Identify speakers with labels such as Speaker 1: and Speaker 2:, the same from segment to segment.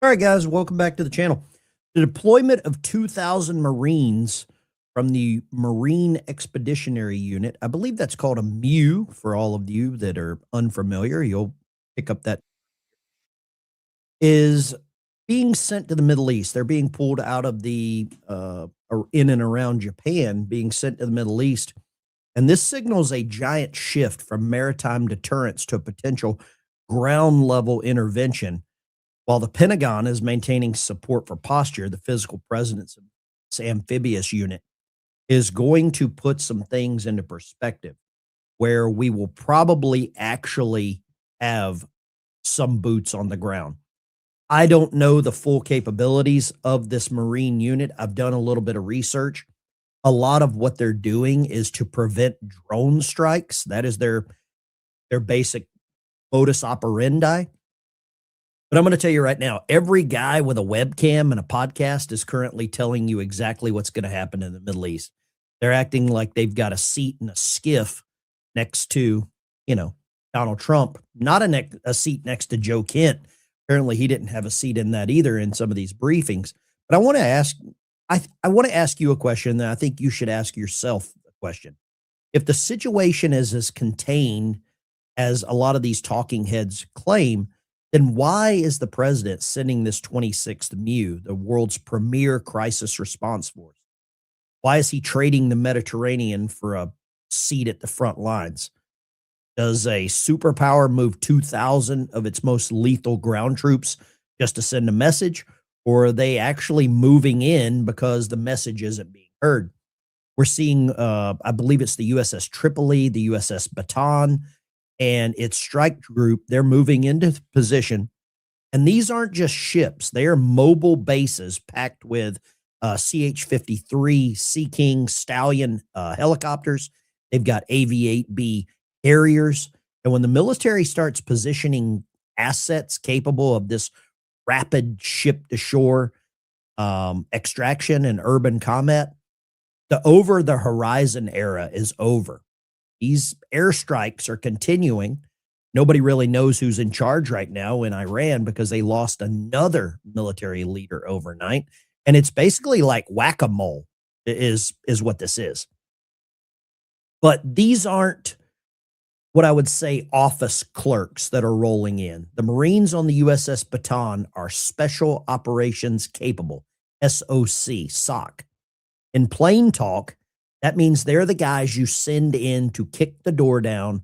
Speaker 1: All right, guys, welcome back to the channel. The deployment of 2,000 Marines from the Marine Expeditionary Unit, I believe that's called a MEU for all of you that are unfamiliar. You'll pick up that is being sent to the Middle East. They're being pulled out of or in and around Japan, being sent to the Middle East. And this signals a giant shift from maritime deterrence to a potential ground level intervention. While the Pentagon is maintaining support for posture, the physical presence of this amphibious unit is going to put some things into perspective where we will probably actually have some boots on the ground. I don't know the full capabilities of this Marine unit. I've done a little bit of research. A lot of what they're doing is to prevent drone strikes. That is their basic modus operandi. But I'm going to tell you right now, every guy with a webcam and a podcast is currently telling you exactly what's going to happen in the Middle East. They're acting like they've got a seat in a skiff next to, Donald Trump, not a seat next to Joe Kent. Apparently, he didn't have a seat in that either in some of these briefings. But I want to ask, I want to ask you a question that I think you should ask yourself a question. If the situation is as contained as a lot of these talking heads claim, then why is the president sending this 26th MEU, the world's premier crisis response force? Why is he trading the Mediterranean for a seat at the front lines? Does a superpower move 2,000 of its most lethal ground troops just to send a message? Or are they actually moving in because the message isn't being heard? We're seeing, I believe it's the USS Tripoli, the USS Bataan, and its strike group. They're moving into position. And these aren't just ships. They are mobile bases packed with CH-53 Sea King Stallion helicopters. They've got AV-8B Harriers. And when the military starts positioning assets capable of this rapid ship-to-shore extraction and urban combat, the over-the-horizon era is over. These airstrikes are continuing. Nobody really knows who's in charge right now in Iran because they lost another military leader overnight. And it's basically like whack-a-mole is what this is. But these aren't what I would say office clerks that are rolling in. The Marines on the USS Bataan are special operations capable, SOC. In plain talk, that means they're the guys you send in to kick the door down,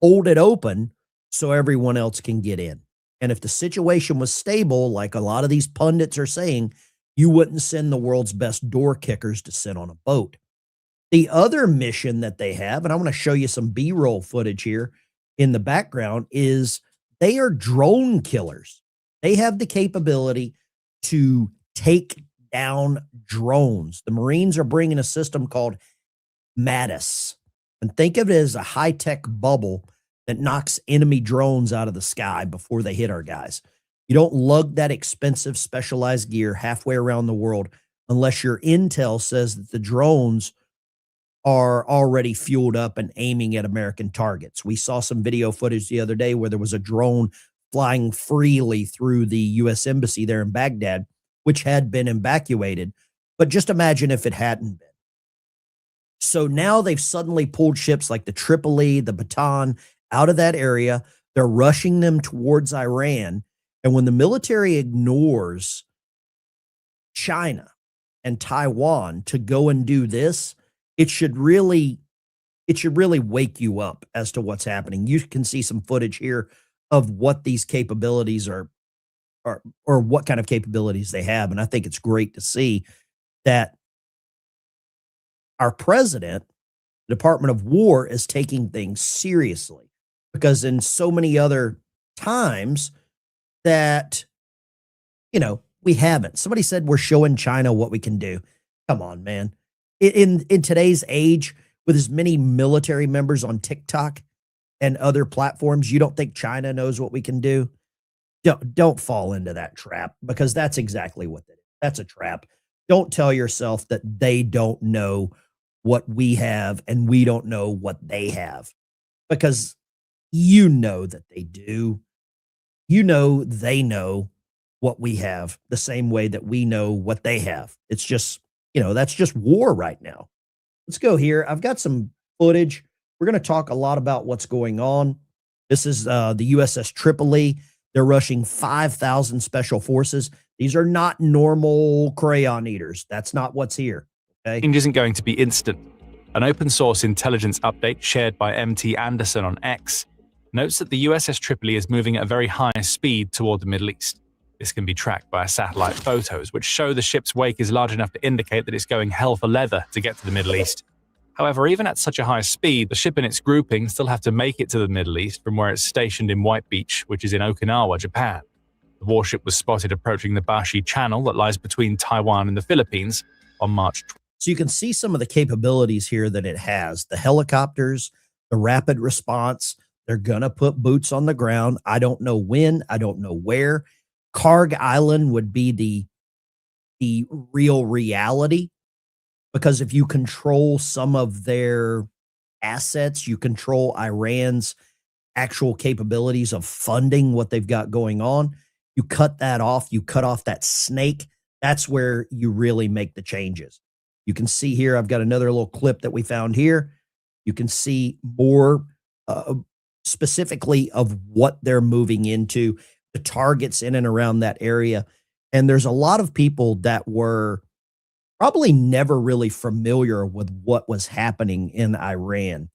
Speaker 1: hold it open so everyone else can get in. And if the situation was stable, like a lot of these pundits are saying, you wouldn't send the world's best door kickers to sit on a boat. The other mission that they have, and I want to show you some B-roll footage here in the background, is they are drone killers. They have the capability to take down drones. The Marines are bringing a system called MADIS. And think of it as a high-tech bubble that knocks enemy drones out of the sky before they hit our guys. You don't lug that expensive specialized gear halfway around the world unless your intel says that the drones are already fueled up and aiming at American targets. We saw some video footage the other day where there was a drone flying freely through the U.S. Embassy there in Baghdad, which had been evacuated. But just imagine if it hadn't been. So now they've suddenly pulled ships like the Tripoli, the Bataan out of that area. They're rushing them towards Iran. And when the military ignores China and Taiwan to go and do this, it should really wake you up as to what's happening. You can see some footage here of what these capabilities are or what kind of capabilities they have. And I think it's great to see that our president, the Department of War, is taking things seriously, because in so many other times that, we haven't. Somebody said we're showing China what we can do. Come on, man. In today's age, with as many military members on TikTok and other platforms, you don't think China knows what we can do? Don't fall into that trap, because that's exactly what it is. That's a trap. Don't tell yourself that they don't know what we have and we don't know what they have, because you know that they do. You know they know. what we have the same way that we know what they have. It's just, that's just war right now. Let's go here. I've got some footage. We're going to talk a lot about what's going on. This is the USS Tripoli. They're rushing 5,000 special forces. These are not normal crayon eaters. That's not what's here. Okay.
Speaker 2: Change isn't going to be instant. An open source intelligence update shared by MT Anderson on X notes that the USS Tripoli is moving at a very high speed toward the Middle East. This can be tracked by satellite photos, which show the ship's wake is large enough to indicate that it's going hell for leather to get to the Middle East. However, even at such a high speed, the ship and its grouping still have to make it to the Middle East from where it's stationed in White Beach, which is in Okinawa, Japan. The warship was spotted approaching the Bashi Channel that lies between Taiwan and the Philippines on March 12th.
Speaker 1: So you can see some of the capabilities here that it has. The helicopters, the rapid response. They're going to put boots on the ground. I don't know when. I don't know where. Karg Island would be the real reality, because if you control some of their assets, you control Iran's actual capabilities of funding what they've got going on. You cut that off. You cut off that snake. That's where you really make the changes. You can see here, I've got another little clip that we found here. You can see more specifically of what they're moving into, the targets in and around that area. And there's a lot of people that were probably never really familiar with what was happening in Iran.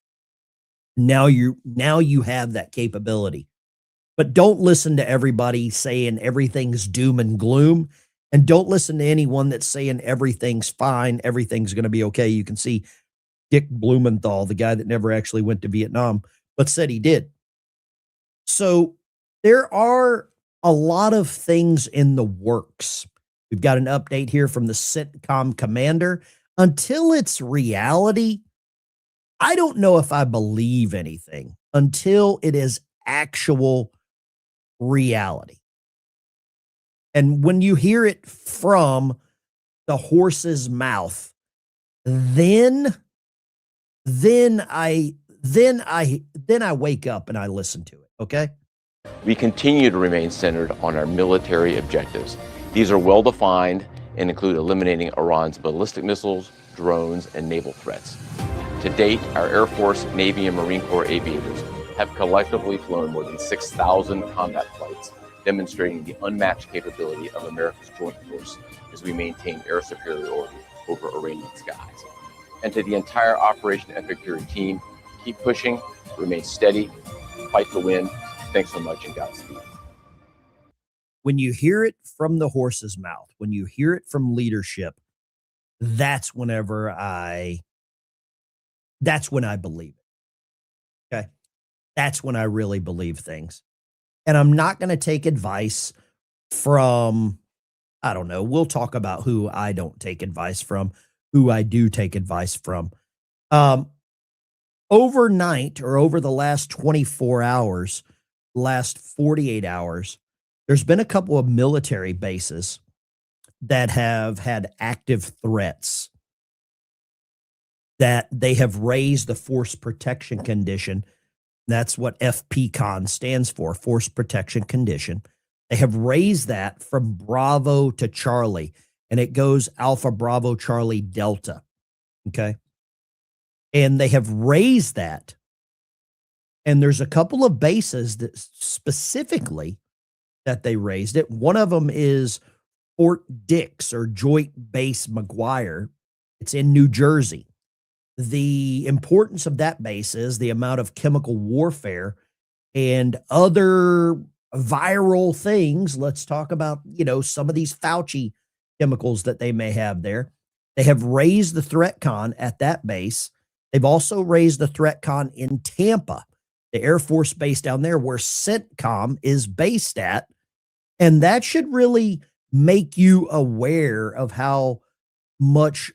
Speaker 1: Now you have that capability. But don't listen to everybody saying everything's doom and gloom. And don't listen to anyone that's saying everything's fine, everything's going to be okay. You can see Dick Blumenthal, the guy that never actually went to Vietnam, but said he did. So there are a lot of things in the works. We've got an update here from the Centcom commander. Until it's reality, I don't know if I believe anything until it is actual reality. And when you hear it from the horse's mouth, then I wake up and I listen to it. Okay.
Speaker 3: We continue to remain centered on our military objectives. These are well defined and include eliminating Iran's ballistic missiles, drones, and naval threats. To date, our Air Force, Navy, and Marine Corps aviators have collectively flown more than 6,000 combat flights, demonstrating the unmatched capability of America's joint force as we maintain air superiority over Iranian skies. And to the entire Operation Epic Fury team, keep pushing, remain steady, fight to win. Thanks so much, and Godspeed.
Speaker 1: When you hear it from the horse's mouth, when you hear it from leadership, that's when I believe it. Okay. That's when I really believe things. And I'm not going to take advice from, I don't know, we'll talk about who I don't take advice from, who I do take advice from. Overnight, or over the last 24 hours, last 48 hours, there's been a couple of military bases that have had active threats, that they have raised the force protection condition. That's what FPCON stands for, force protection condition. They have raised that from Bravo to Charlie, and it goes Alpha Bravo Charlie Delta. Okay. And they have raised that. And there's a couple of bases that specifically that they raised it. One of them is Fort Dix, or Joint Base McGuire. It's in New Jersey. The importance of that base is the amount of chemical warfare and other viral things. Let's talk about, some of these Fauci chemicals that they may have there. They have raised the threat con at that base. They've also raised the threat con in Tampa, the Air Force base down there where Centcom is based at. And that should really make you aware of how much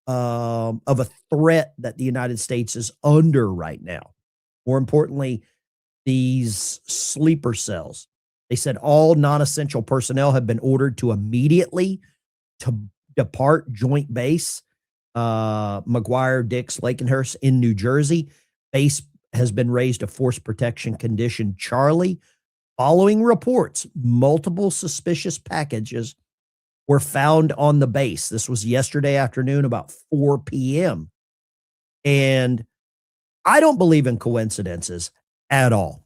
Speaker 1: of a threat that the United States is under right now. More importantly, these sleeper cells. They said all non-essential personnel have been ordered to immediately to depart Joint Base McGuire, Dix, Lakenhurst in New Jersey. Base has been raised to force protection condition Charlie. Following reports, multiple suspicious packages were found on the base. This was yesterday afternoon, about 4 p.m. And I don't believe in coincidences at all,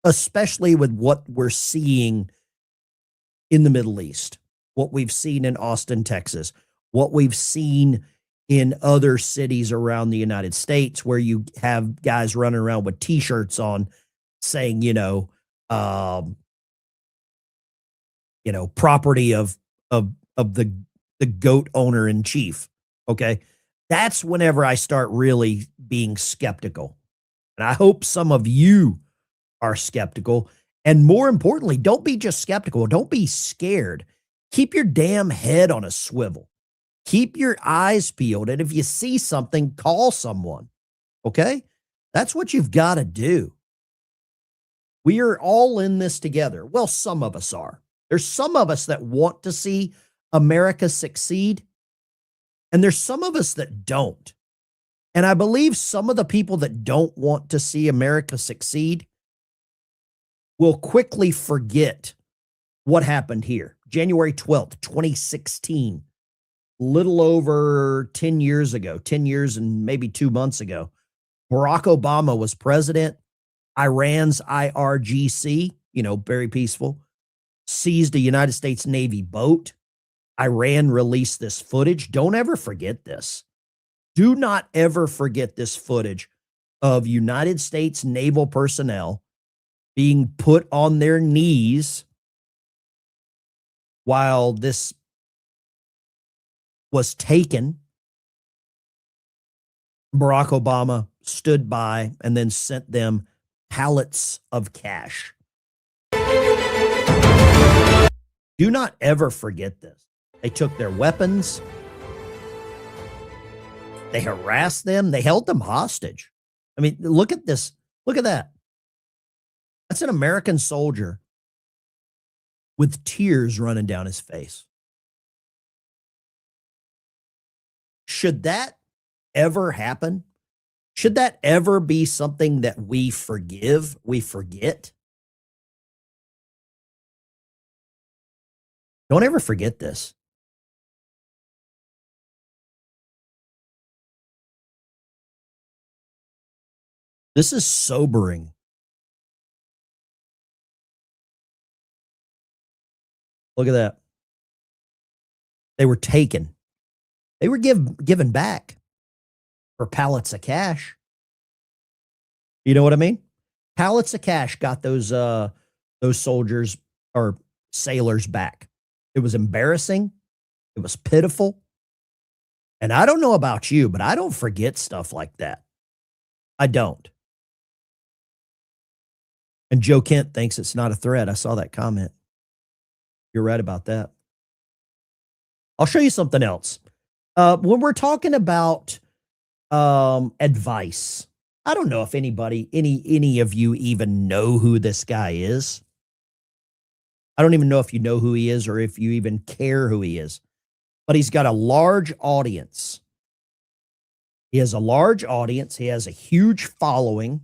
Speaker 1: especially with what we're seeing in the Middle East, what we've seen in Austin, Texas, what we've seen in other cities around the United States, where you have guys running around with T-shirts on saying, property of the goat owner in chief. Okay. That's whenever I start really being skeptical. And I hope some of you are skeptical. And more importantly, don't be just skeptical. Don't be scared. Keep your damn head on a swivel. Keep your eyes peeled. And if you see something, call someone. Okay. That's what you've got to do. We are all in this together. Well, some of us are. There's some of us that want to see America succeed, and there's some of us that don't. And I believe some of the people that don't want to see America succeed will quickly forget what happened here. January 12th, 2016, little over 10 years ago, 10 years and maybe 2 months ago, Barack Obama was president. Iran's IRGC, very peaceful, seized a United States Navy boat. Iran released this footage. Don't ever forget this. Do not ever forget this footage of United States naval personnel being put on their knees while this was taken. Barack Obama stood by and then sent them pallets of cash. Do not ever forget this. They took their weapons. They harassed them. They held them hostage. I mean, look at this. Look at that. That's an American soldier with tears running down his face. Should that ever happen? Should that ever be something that we forgive, we forget? Don't ever forget this. This is sobering. Look at that. They were taken. They were given back for pallets of cash. You know what I mean? Pallets of cash got those soldiers or sailors back. It was embarrassing. It was pitiful. And I don't know about you, but I don't forget stuff like that. I don't. And Joe Kent thinks it's not a threat. I saw that comment. You're right about that. I'll show you something else. When we're talking about advice, I don't know if any of you even know who this guy is. I don't even know if you know who he is or if you even care who he is. But he's got a large audience. He has a large audience. He has a huge following.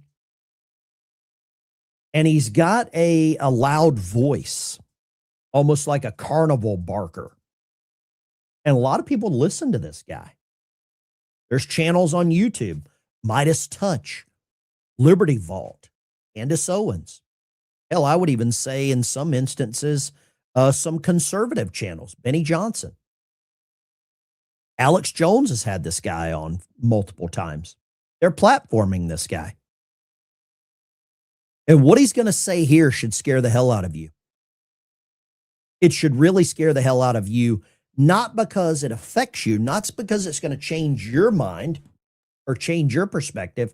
Speaker 1: And he's got a loud voice, almost like a carnival barker. And a lot of people listen to this guy. There's channels on YouTube, Midas Touch, Liberty Vault, Candace Owens. Hell, I would even say in some instances, some conservative channels, Benny Johnson. Alex Jones has had this guy on multiple times. They're platforming this guy. And what he's going to say here should scare the hell out of you. It should really scare the hell out of you, not because it affects you, not because it's going to change your mind or change your perspective,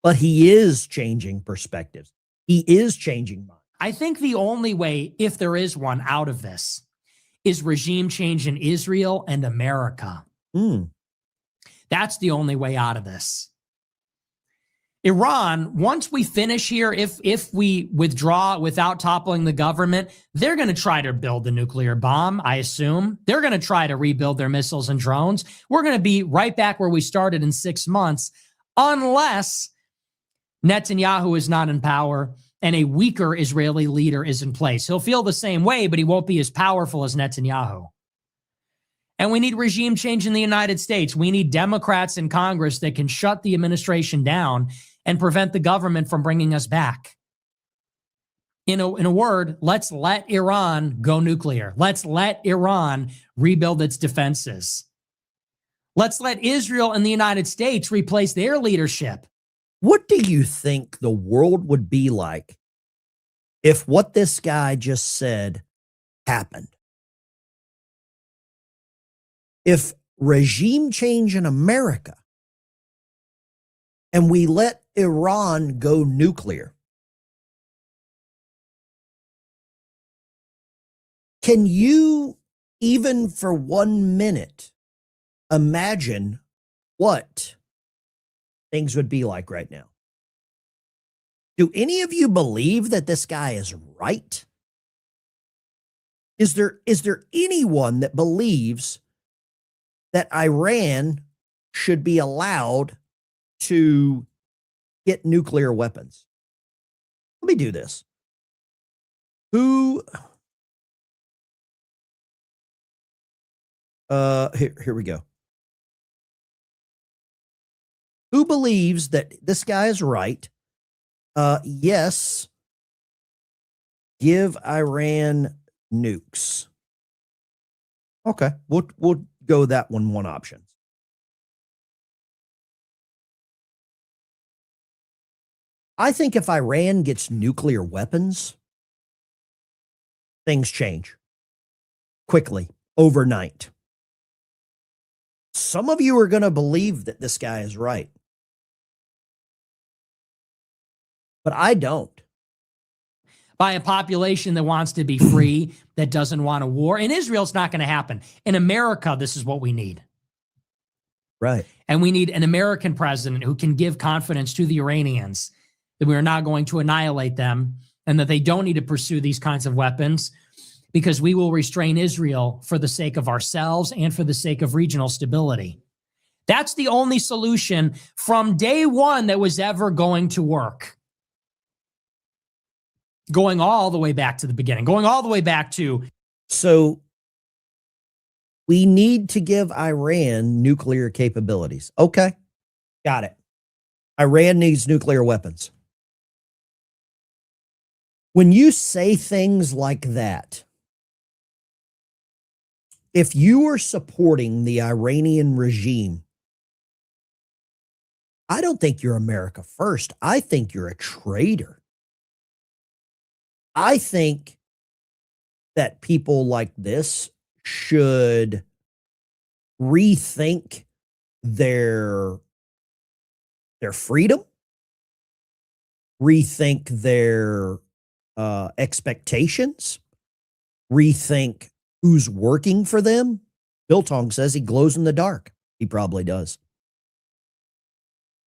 Speaker 1: but he is changing perspectives. He is changing minds.
Speaker 4: I think the only way, if there is one, out of this is regime change in Israel and America. That's the only way out of this. Iran, once we finish here, if we withdraw without toppling the government, they're going to try to build the nuclear bomb, I assume. They're going to try to rebuild their missiles and drones. We're going to be right back where we started in 6 months, unless Netanyahu is not in power and a weaker Israeli leader is in place. He'll feel the same way, but he won't be as powerful as Netanyahu. And we need regime change in the United States. We need Democrats in Congress that can shut the administration down and prevent the government from bringing us back. In a word, let's let Iran go nuclear. Let's let Iran rebuild its defenses. Let's let Israel and the United States replace their leadership.
Speaker 1: What do you think the world would be like if what this guy just said happened? If regime change in America and we let Iran go nuclear, can you even for 1 minute imagine what things would be like right now? Do any of you believe that this guy is right? Is there anyone that believes that Iran should be allowed to get nuclear weapons? Let me do this. Here we go. Who believes that this guy is right? Yes. Give Iran nukes. Okay, we'll go that one option. I think if Iran gets nuclear weapons, things change quickly, overnight. Some of you are going to believe that this guy is right, but I don't.
Speaker 4: By a population that wants to be free, that doesn't want a war. In Israel, it's not going to happen. In America, this is what we need.
Speaker 1: Right.
Speaker 4: And we need an American president who can give confidence to the Iranians that we are not going to annihilate them and that they don't need to pursue these kinds of weapons, because we will restrain Israel for the sake of ourselves and for the sake of regional stability. That's the only solution from day one that was ever going to work. Going all the way back to the beginning, going all the way back to.
Speaker 1: So we need to give Iran nuclear capabilities. Okay, got it. Iran needs nuclear weapons. When you say things like that, if you are supporting the Iranian regime, I don't think you're America first. I think you're a traitor. I think that people like this should rethink their freedom, rethink their expectations, rethink who's working for them. Biltong says he glows in the dark. He probably does.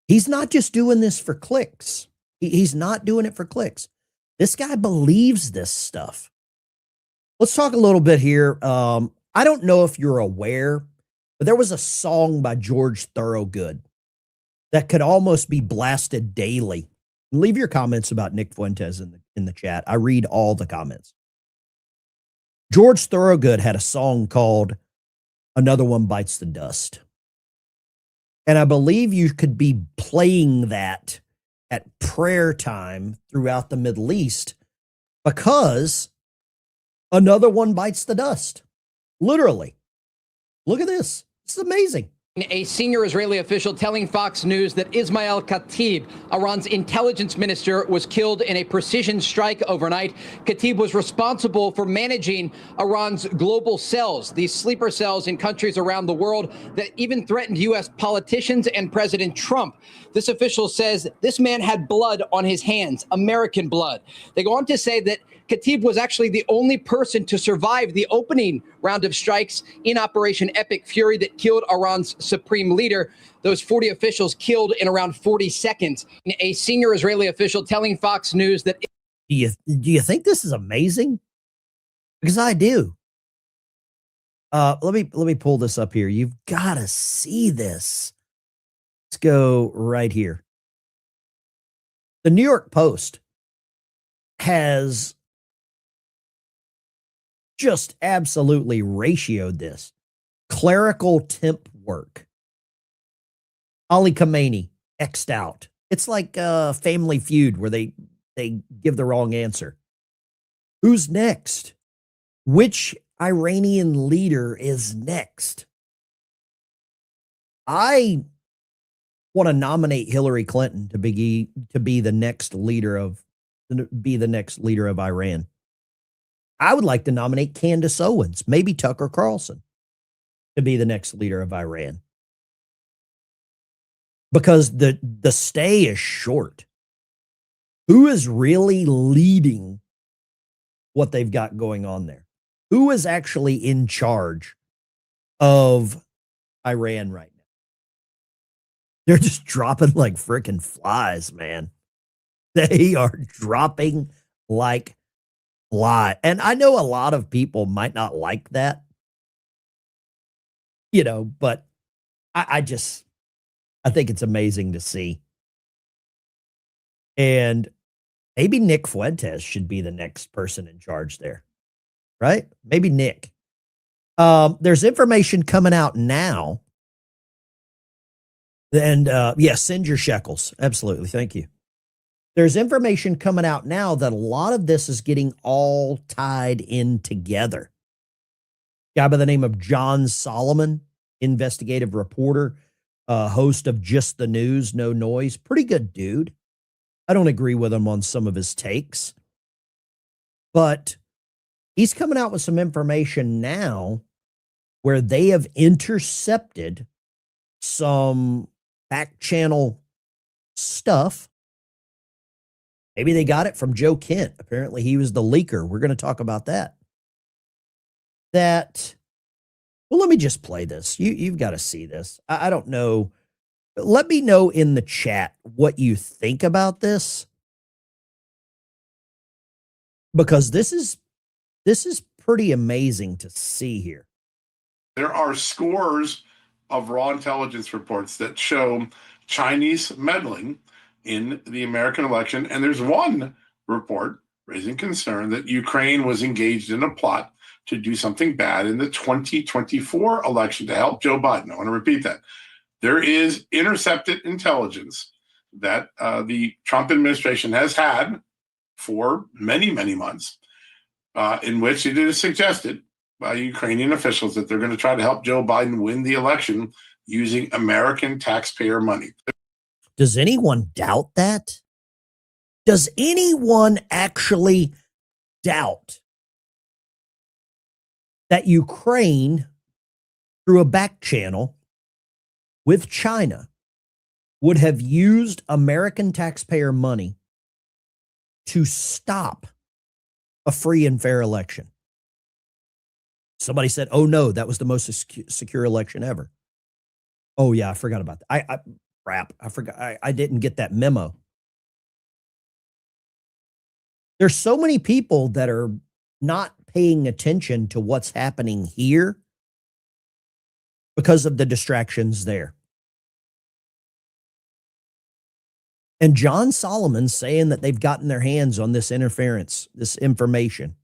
Speaker 1: He's not just doing this for clicks. He's not doing it for clicks. This guy believes this stuff. Let's talk a little bit here. I don't know if you're aware, but there was a song by George Thorogood that could almost be blasted daily. Leave your comments about Nick Fuentes in the chat. I read all the comments. George Thorogood had a song called Another One Bites the Dust. And I believe you could be playing that at prayer time throughout the Middle East, because another one bites the dust. Literally. Look at this. This is amazing.
Speaker 5: A senior Israeli official telling Fox News that Ismael Katib, Iran's intelligence minister, was killed in a precision strike overnight. Katib was responsible for managing Iran's global cells, these sleeper cells in countries around the world that even threatened U.S. politicians and President Trump. This official says this man had blood on his hands, American blood. They go on to say that Katib was actually the only person to survive the opening round of strikes in Operation Epic Fury that killed Iran's supreme leader. Those 40 officials killed in around 40 seconds. A senior Israeli official telling Fox News that...
Speaker 1: Do you think this is amazing? Because I do. Let me pull this up here. You've got to see this. Let's go right here. The New York Post has just absolutely ratioed this. Clerical temp work. Ali Khamenei, X'd out. It's like Family Feud where they give the wrong answer. Who's next? Which Iranian leader is next? I want to nominate Hillary Clinton to be the next leader of Iran. I would like to nominate Candace Owens, maybe Tucker Carlson, to be the next leader of Iran. Because the stay is short. Who is really leading what they've got going on there? Who is actually in charge of Iran right now? They're just dropping like freaking flies, man. They are dropping like flies. And I know a lot of people might not like that, but I think it's amazing to see. And maybe Nick Fuentes should be the next person in charge there, right? Maybe Nick. There's information coming out now. And send your shekels. Absolutely. Thank you. There's information coming out now that a lot of this is getting all tied in together. Guy by the name of John Solomon, investigative reporter, host of Just the News, No Noise. Pretty good dude. I don't agree with him on some of his takes, but he's coming out with some information now where they have intercepted some back channel stuff. Maybe they got it from Joe Kent. Apparently he was the leaker. We're going to talk about that. Well, let me just play this. You've got to see this. I don't know. Let me know in the chat what you think about this. Because this is pretty amazing to see here.
Speaker 6: There are scores of raw intelligence reports that show Chinese meddling in the American election. And there's one report raising concern that Ukraine was engaged in a plot to do something bad in the 2024 election to help Joe Biden. I want to repeat that. There is intercepted intelligence that the Trump administration has had for many, many months, in which it is suggested by Ukrainian officials that they're going to try to help Joe Biden win the election using American taxpayer money.
Speaker 1: Does anyone doubt that? Does anyone actually doubt that Ukraine, through a back channel with China, would have used American taxpayer money to stop a free and fair election? Somebody said, oh no, that was the most secure election ever. Oh yeah, I forgot about that. I forgot. I didn't get that memo. There's so many people that are not paying attention to what's happening here because of the distractions there. And John Solomon's saying that they've gotten their hands on this interference, this information.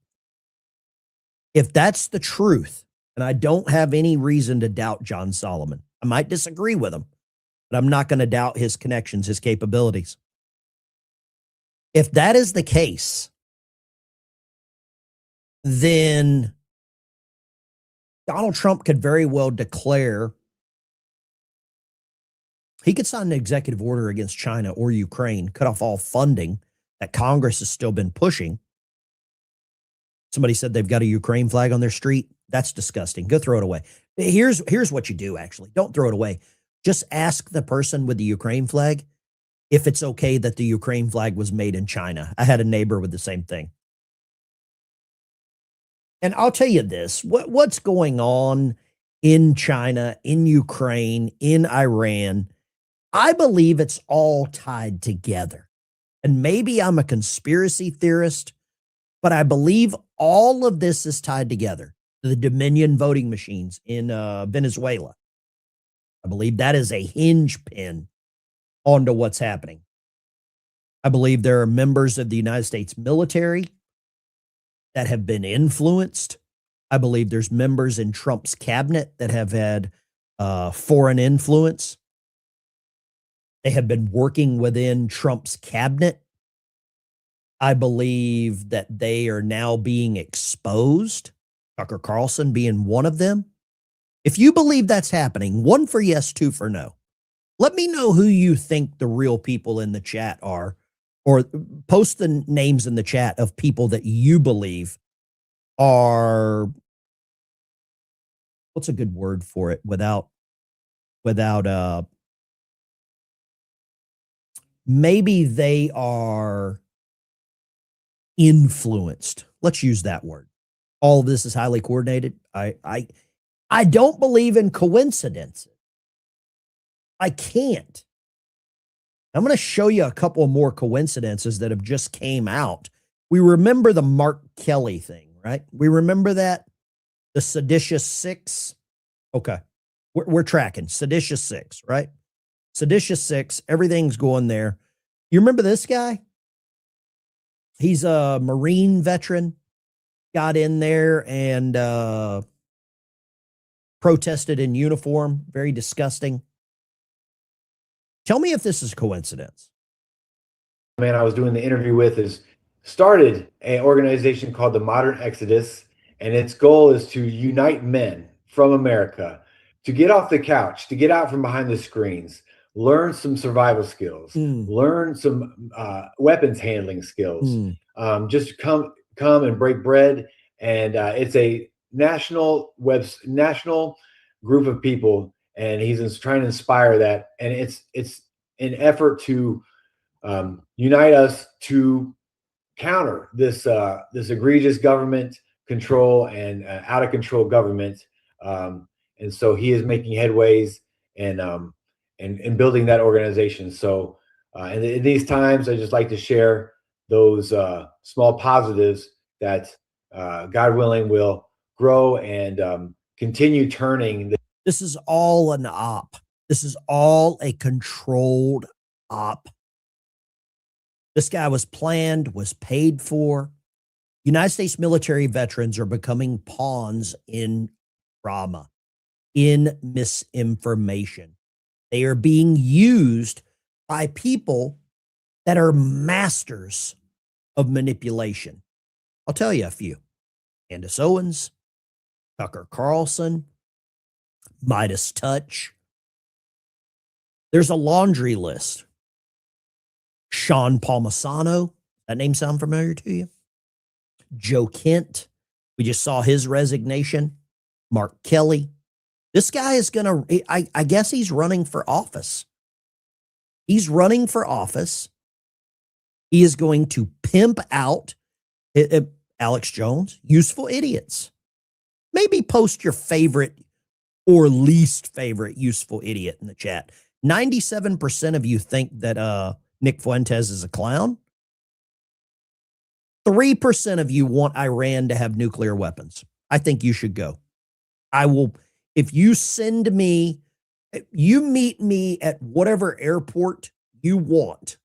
Speaker 1: If that's the truth, and I don't have any reason to doubt John Solomon, I might disagree with him, but I'm not going to doubt his connections, his capabilities. If that is the case, then Donald Trump could very well declare, he could sign an executive order against China or Ukraine, cut off all funding that Congress has still been pushing. Somebody said they've got a Ukraine flag on their street. That's disgusting. Go throw it away. Here's what you do, actually. Don't throw it away. Just ask the person with the Ukraine flag if it's okay that the Ukraine flag was made in China. I had a neighbor with the same thing. And I'll tell you this, what's going on in China, in Ukraine, in Iran, I believe it's all tied together. And maybe I'm a conspiracy theorist, but I believe all of this is tied together. The Dominion voting machines in Venezuela. I believe that is a hinge pin onto what's happening. I believe there are members of the United States military that have been influenced. I believe there's members in Trump's cabinet that have had foreign influence. They have been working within Trump's cabinet. I believe that they are now being exposed, Tucker Carlson being one of them. If you believe that's happening, 1 for yes, 2 for no. Let me know who you think the real people in the chat are, or post the names in the chat of people that you believe are, what's a good word for it without maybe they are influenced. Let's use that word. All of this is highly coordinated. I don't believe in coincidences. I can't. I'm going to show you a couple more coincidences that have just came out. We remember the Mark Kelly thing, right? We remember that? The Seditious Six. Okay. We're tracking. Seditious Six, right? Seditious Six. Everything's going there. You remember this guy? He's a Marine veteran. Got in there and protested in uniform. Very disgusting. Tell me if this is coincidence.
Speaker 7: Man I was doing the interview with is started an organization called the Modern Exodus, and its goal is to unite men from America to get off the couch, to get out from behind the screens, learn some survival skills, learn some weapons handling skills, just come and break bread. And it's a national group of people, and he's trying to inspire that. And it's an effort to unite us to counter this egregious government control and out of control government. And so he is making headways and building that organization. So in these times, I just like to share those small positives that God willing will grow and continue turning.
Speaker 1: This is all an op. This is all a controlled op. This guy was planned, was paid for. United States military veterans are becoming pawns in drama, in misinformation. They are being used by people that are masters of manipulation. I'll tell you a few. Candace Owens, Tucker Carlson, Midas Touch. There's a laundry list. Shawn Palmisano. That name sound familiar to you? Joe Kent. We just saw his resignation. Mark Kelly. This guy is going to, I guess he's running for office. He's running for office. He is going to pimp out Alex Jones, useful idiots. Maybe post your favorite or least favorite useful idiot in the chat. 97% of you think that Nick Fuentes is a clown. 3% of you want Iran to have nuclear weapons. I think you should go. I will, if you send me, you meet me at whatever airport you want.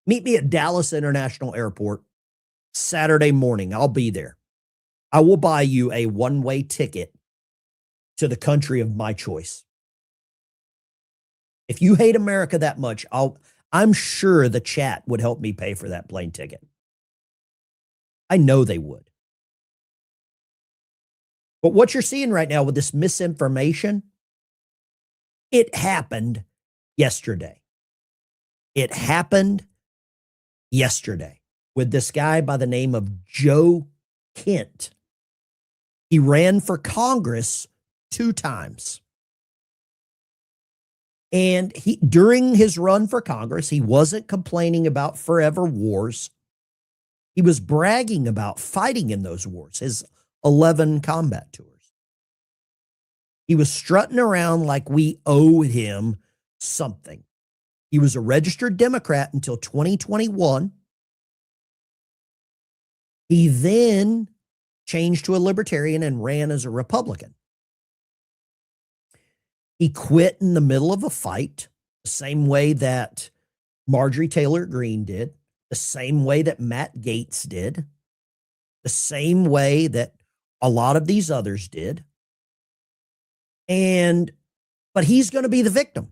Speaker 1: Meet me at Dallas International Airport Saturday morning. I'll be there. I will buy you a one-way ticket to the country of my choice. If you hate America that much, I'm sure the chat would help me pay for that plane ticket. I know they would. But what you're seeing right now with this misinformation, it happened yesterday. It happened yesterday with this guy by the name of Joe Kent. He ran for Congress 2 times. And during his run for Congress, he wasn't complaining about forever wars. He was bragging about fighting in those wars, his 11 combat tours. He was strutting around like we owe him something. He was a registered Democrat until 2021. He then changed to a libertarian and ran as a Republican. He quit in the middle of a fight, the same way that Marjorie Taylor Greene did, the same way that Matt Gaetz did, the same way that a lot of these others did. But he's going to be the victim.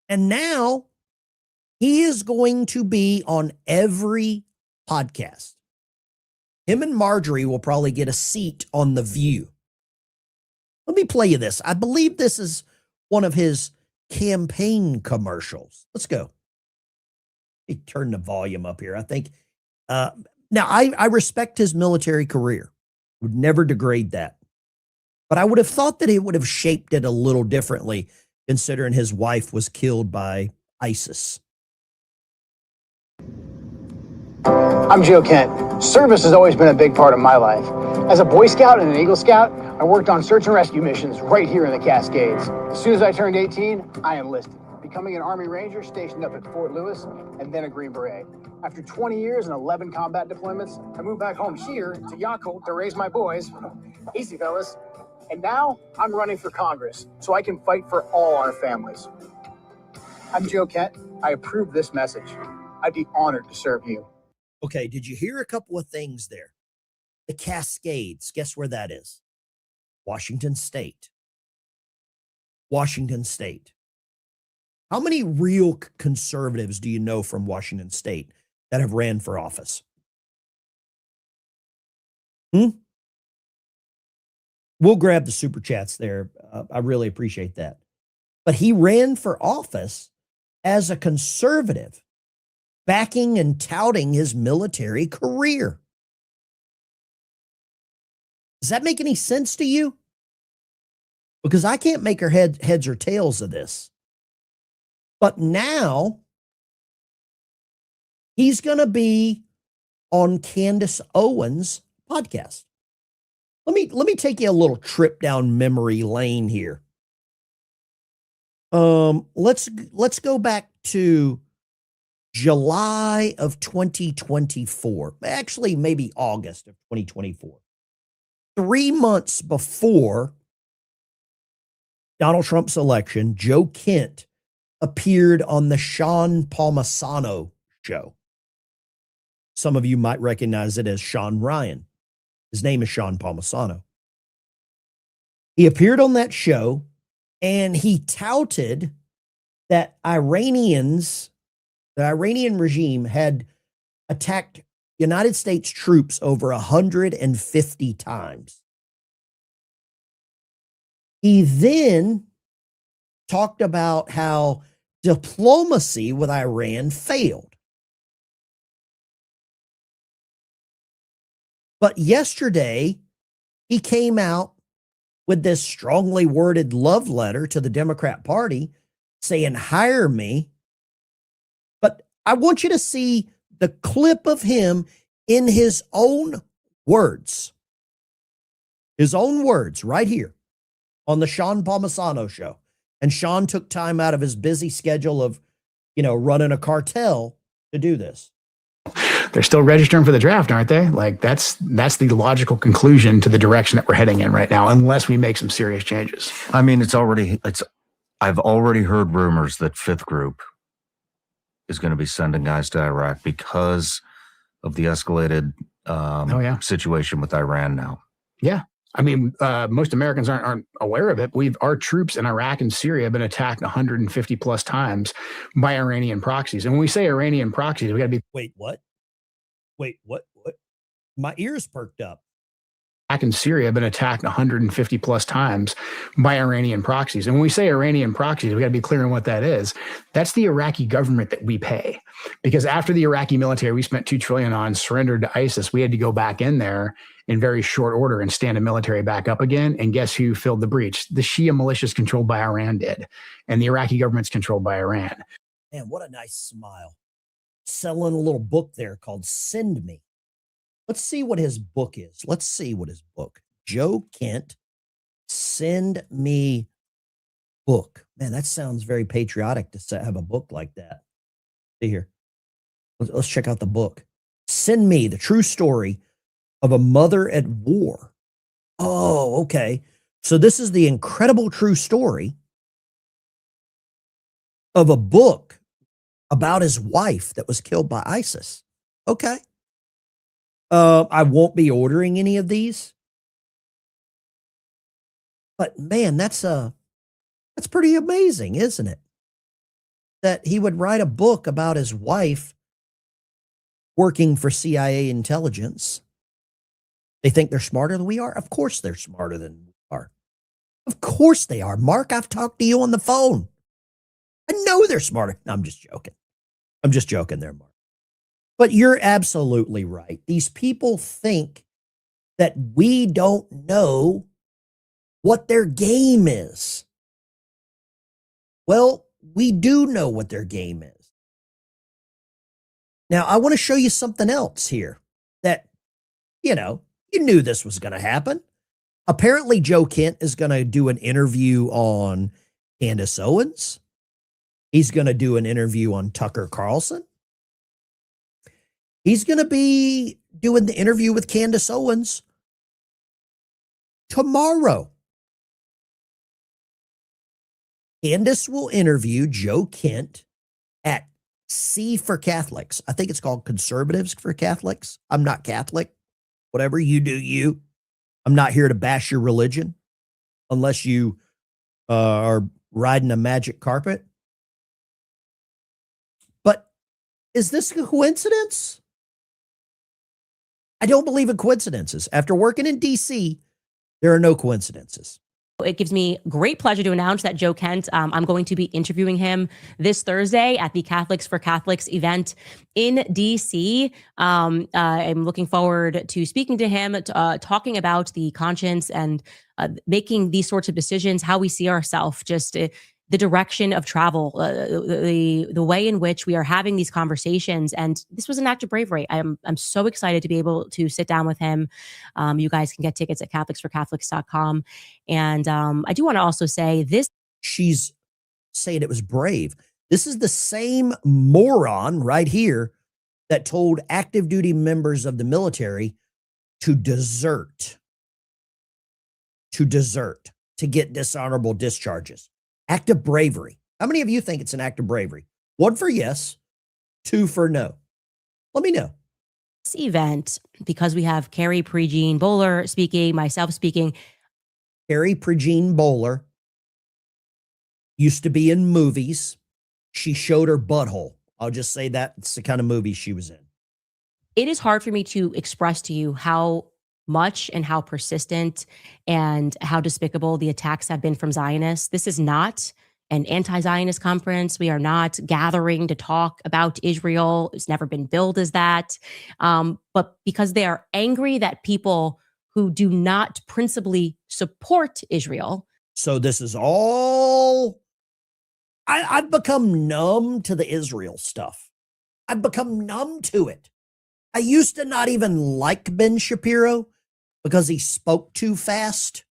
Speaker 1: And now he is going to be on every podcast. Him and Marjorie will probably get a seat on The View. Let me play you this. I believe this is one of his campaign commercials. Let's go. Let me turn the volume up here. I think, now I respect his military career. Would never degrade that. But I would have thought that he would have shaped it a little differently, considering his wife was killed by ISIS.
Speaker 8: I'm Joe Kent. Service has always been a big part of my life. As a Boy Scout and an Eagle Scout, I worked on search and rescue missions right here in the Cascades. As soon as I turned 18, I enlisted, becoming an Army Ranger stationed up at Fort Lewis and then a Green Beret. After 20 years and 11 combat deployments, I moved back home here to Yakult to raise my boys. Easy, fellas. And now I'm running for Congress so I can fight for all our families. I'm Joe Kent. I approve this message. I'd be honored to serve you.
Speaker 1: Okay, did you hear a couple of things there? The Cascades, guess where that is? Washington State. Washington State. How many real conservatives do you know from Washington State that have ran for office? We'll grab the super chats there. I really appreciate that. But he ran for office as a conservative, backing and touting his military career. Does that make any sense to you? Because I can't make her heads or tails of this. But now he's going to be on Candace Owens' podcast. Let me take you a little trip down memory lane here. Let's go back to July of 2024. Actually, maybe August of 2024. 3 months before Donald Trump's election, Joe Kent appeared on the Shawn Palmisano show. Some of you might recognize it as Shawn Ryan. His name is Shawn Palmisano. He appeared on that show and he touted that the Iranian regime had attacked United States troops over 150 times. He then talked about how diplomacy with Iran failed. But yesterday, he came out with this strongly worded love letter to the Democrat Party saying, hire me. But I want you to see the clip of him in his own words. His own words right here on the Shawn Palmisano show. And Shawn took time out of his busy schedule of, running a cartel to do this.
Speaker 9: They're still registering for the draft, aren't they? Like that's the logical conclusion to the direction that we're heading in right now, unless we make some serious changes.
Speaker 10: I mean, I've already heard rumors that Fifth Group is going to be sending guys to Iraq because of the escalated situation with Iran now.
Speaker 9: Yeah. I mean, most Americans aren't aware of it. Our troops in Iraq and Syria have been attacked 150 plus times by Iranian proxies. And when we say Iranian proxies, we got to be.
Speaker 1: Wait, what? My ears perked up.
Speaker 9: Iraq and Syria have been attacked 150 plus times by Iranian proxies. And when we say Iranian proxies, we got to be clear on what that is. That's the Iraqi government that we pay. Because after the Iraqi military, we spent $2 trillion on, surrendered to ISIS, we had to go back in there in very short order and stand a military back up again. And guess who filled the breach? The Shia militias controlled by Iran did. And the Iraqi government's controlled by Iran.
Speaker 1: Man, what a nice smile. Selling a little book there called Send Me. Let's see what his book is. Joe Kent, Send Me book. Man, that sounds very patriotic to have a book like that. See here. Let's check out the book. Send Me, the true story of a mother at war. Oh, okay. So this is the incredible true story of a book about his wife that was killed by ISIS. Okay. I won't be ordering any of these. But man, that's pretty amazing, isn't it? That he would write a book about his wife working for CIA intelligence. They think they're smarter than we are? Of course they're smarter than we are. Of course they are. Mark, I've talked to you on the phone. I know they're smarter. No, I'm just joking. I'm just joking there, Mark. But you're absolutely right. These people think that we don't know what their game is. Well, we do know what their game is. Now, I want to show you something else here that, you knew this was going to happen. Apparently, Joe Kent is going to do an interview on Candace Owens. He's going to do an interview on Tucker Carlson. He's going to be doing the interview with Candace Owens tomorrow. Candace will interview Joe Kent at C for Catholics. I think it's called Conservatives for Catholics. I'm not Catholic. Whatever you do, you. I'm not here to bash your religion unless you are riding a magic carpet. But is this a coincidence? I don't believe in coincidences. After working in D.C., there are no coincidences.
Speaker 11: It gives me great pleasure to announce that Joe Kent, I'm going to be interviewing him this Thursday at the Catholics for Catholics event in D.C. I'm looking forward to speaking to him, talking about the conscience and making these sorts of decisions, how we see ourselves, just the direction of travel, the way in which we are having these conversations. And this was an act of bravery. I'm so excited to be able to sit down with him. You guys can get tickets at CatholicsForCatholics.com. And I do want to also say this.
Speaker 1: She's saying it was brave. This is the same moron right here that told active duty members of the military to desert, to get dishonorable discharges. Act of bravery. How many of you think it's an act of bravery? 1 for yes, 2 for no. Let me know.
Speaker 11: This event, because we have Carrie Prejean Bowler speaking, myself speaking.
Speaker 1: Carrie Prejean Bowler used to be in movies. She showed her butthole. I'll just say that. It's the kind of movie she was in.
Speaker 11: It is hard for me to express to you how much and how persistent and how despicable the attacks have been from Zionists. This is not an anti-Zionist conference. We are not gathering to talk about Israel. It's never been billed as that. But because they are angry that people who do not principally support Israel.
Speaker 1: So this is all, I've become numb to the Israel stuff. I've become numb to it. I used to not even like Ben Shapiro because he spoke too fast.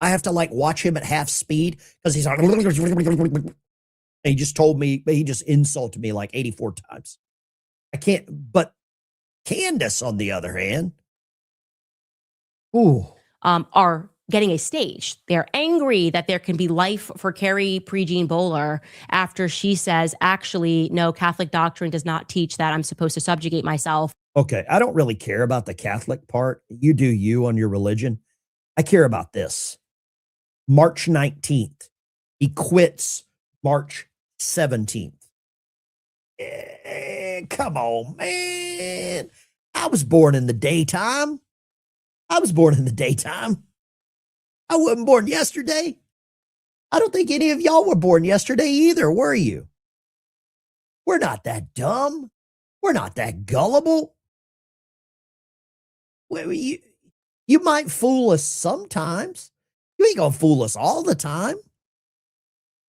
Speaker 1: I have to watch him at half speed because he's like, and he just told me, he just insulted me 84 times. I can't, but Candace, on the other hand,
Speaker 11: are getting a stage. They're angry that there can be life for Carrie Prejean Bowler after she says, actually, no, Catholic doctrine does not teach that I'm supposed to subjugate myself.
Speaker 1: Okay, I don't really care about the Catholic part. You do you on your religion. I care about this. March 19th. He quits March 17th. Come on, man. I was born in the daytime. I wasn't born yesterday. I don't think any of y'all were born yesterday either, were you? We're not that dumb. We're not that gullible. You might fool us sometimes. You ain't gonna fool us all the time.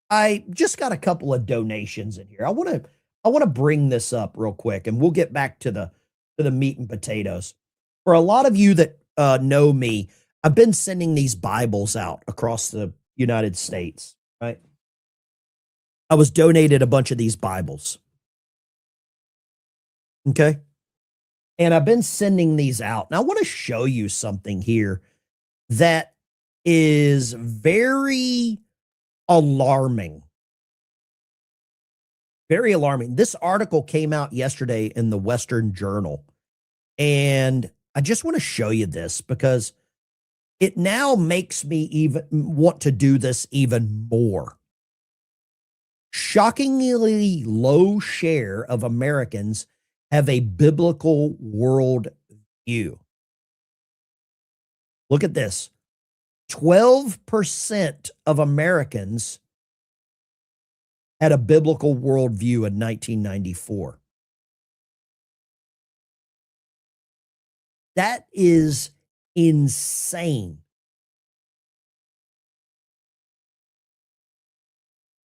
Speaker 1: I just got a couple of donations in here. I want to bring this up real quick, and we'll get back to the meat and potatoes. For a lot of you that know me, I've been sending these Bibles out across the United States, right? I was donated a bunch of these Bibles. Okay. And I've been sending these out. And I want to show you something here that is very alarming. Very alarming. This article came out yesterday in the Western Journal. And I just want to show you this because it now makes me even want to do this even more. Shockingly low share of Americans have a biblical worldview. Look at this. 12% of Americans had a biblical worldview in 1994. That is insane.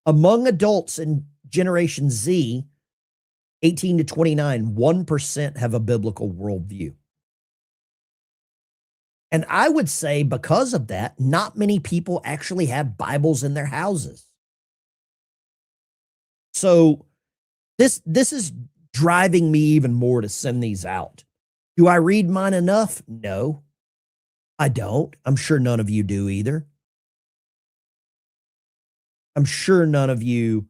Speaker 1: Among adults in Generation Z, 18 to 29, 1% have a biblical worldview. And I would say because of that, not many people actually have Bibles in their houses. So this is driving me even more to send these out. Do I read mine enough? No, I don't. I'm sure none of you do either. I'm sure none of you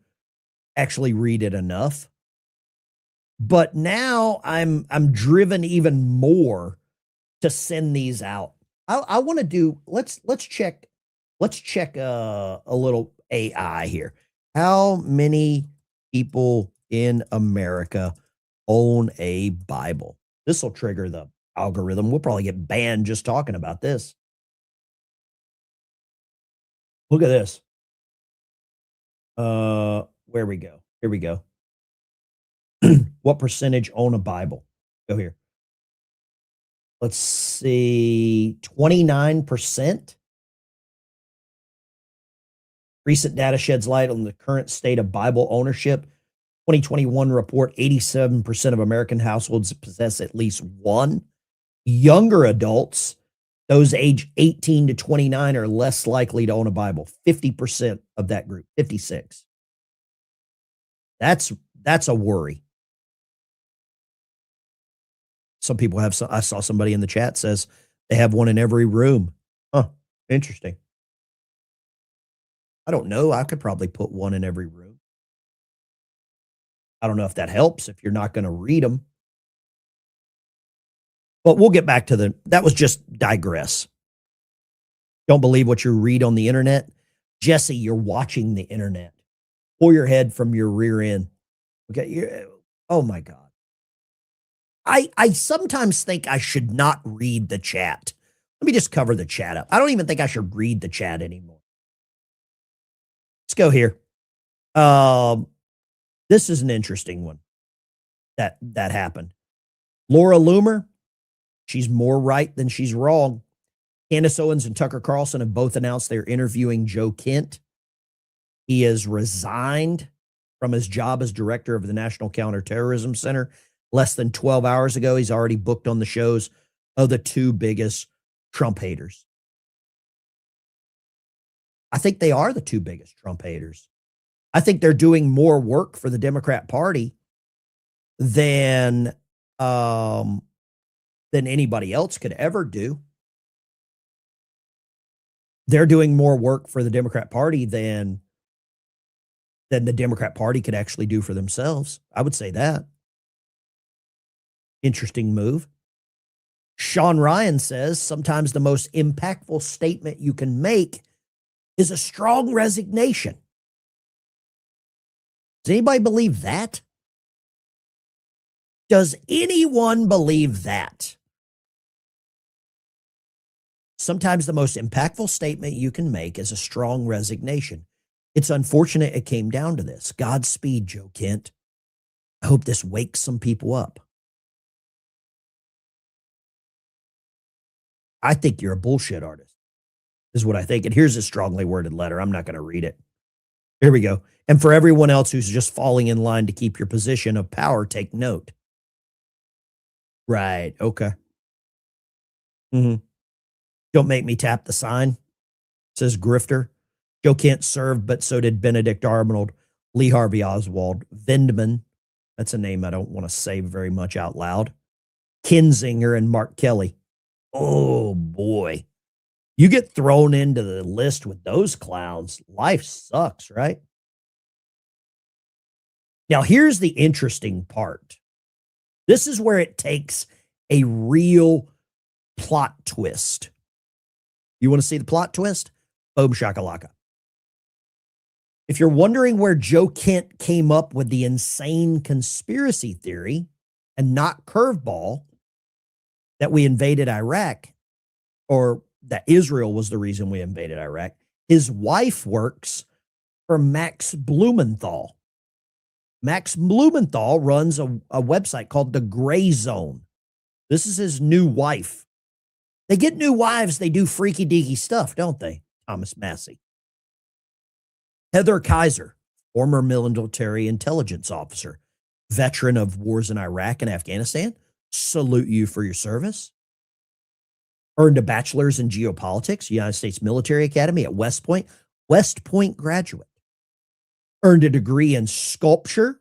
Speaker 1: actually read it enough. But now I'm driven even more to send these out. I want to do, let's check a little AI here. How many people in America own a Bible? This will trigger the algorithm. We'll probably get banned just talking about this. Look at this. Where we go? Here we go. What percentage own a Bible? Go here. Let's see, 29%. Recent data sheds light on the current state of Bible ownership. 2021 report, 87% of American households possess at least one. Younger adults, those age 18 to 29, are less likely to own a Bible. 50% of that group, 56. That's a worry. Some people have, I saw somebody in the chat says they have one in every room. Huh, interesting. I don't know. I could probably put one in every room. I don't know if that helps if you're not going to read them. But we'll get back to that was just digress. Don't believe what you read on the internet. Jesse, you're watching the internet. Pull your head from your rear end. Okay. Oh my God. I sometimes think I should not read the chat. Let me just cover the chat up. I don't even think I should read the chat anymore. Let's go here. This is an interesting one that happened. Laura Loomer, she's more right than she's wrong. Candace Owens and Tucker Carlson have both announced they're interviewing Joe Kent. He has resigned from his job as director of the National Counterterrorism Center. Less than 12 hours ago, he's already booked on the shows of the two biggest Trump haters. I think they are the two biggest Trump haters. I think they're doing more work for the Democrat Party than anybody else could ever do. They're doing more work for the Democrat Party than the Democrat Party could actually do for themselves. I would say that. Interesting move. Shawn Ryan says sometimes the most impactful statement you can make is a strong resignation. Does anybody believe that? Does anyone believe that? Sometimes the most impactful statement you can make is a strong resignation. It's unfortunate it came down to this. Godspeed, Joe Kent. I hope this wakes some people up. I think you're a bullshit artist, is what I think. And here's a strongly worded letter. I'm not going to read it. Here we go. And for everyone else who's just falling in line to keep your position of power, take note. Right. Okay. Don't make me tap the sign, says Grifter. Joe Kent served, but so did Benedict Arnold, Lee Harvey Oswald, Vindman. That's a name I don't want to say very much out loud. Kinzinger and Mark Kelly. Oh, boy. You get thrown into the list with those clowns. Life sucks, right? Now, here's the interesting part. This is where it takes a real plot twist. You want to see the plot twist? Boom shakalaka. If you're wondering where Joe Kent came up with the insane conspiracy theory and not curveball that we invaded Iraq, or that Israel was the reason we invaded Iraq, his wife works for Max Blumenthal. Max Blumenthal runs a website called The Gray Zone. This is his new wife. They get new wives, they do freaky deaky stuff, don't they? Thomas Massey. Heather Kaiser, former military intelligence officer, veteran of wars in Iraq and Afghanistan. Salute you for your service. Earned a bachelor's in geopolitics, United States Military Academy at West Point. West Point graduate. Earned a degree in sculpture,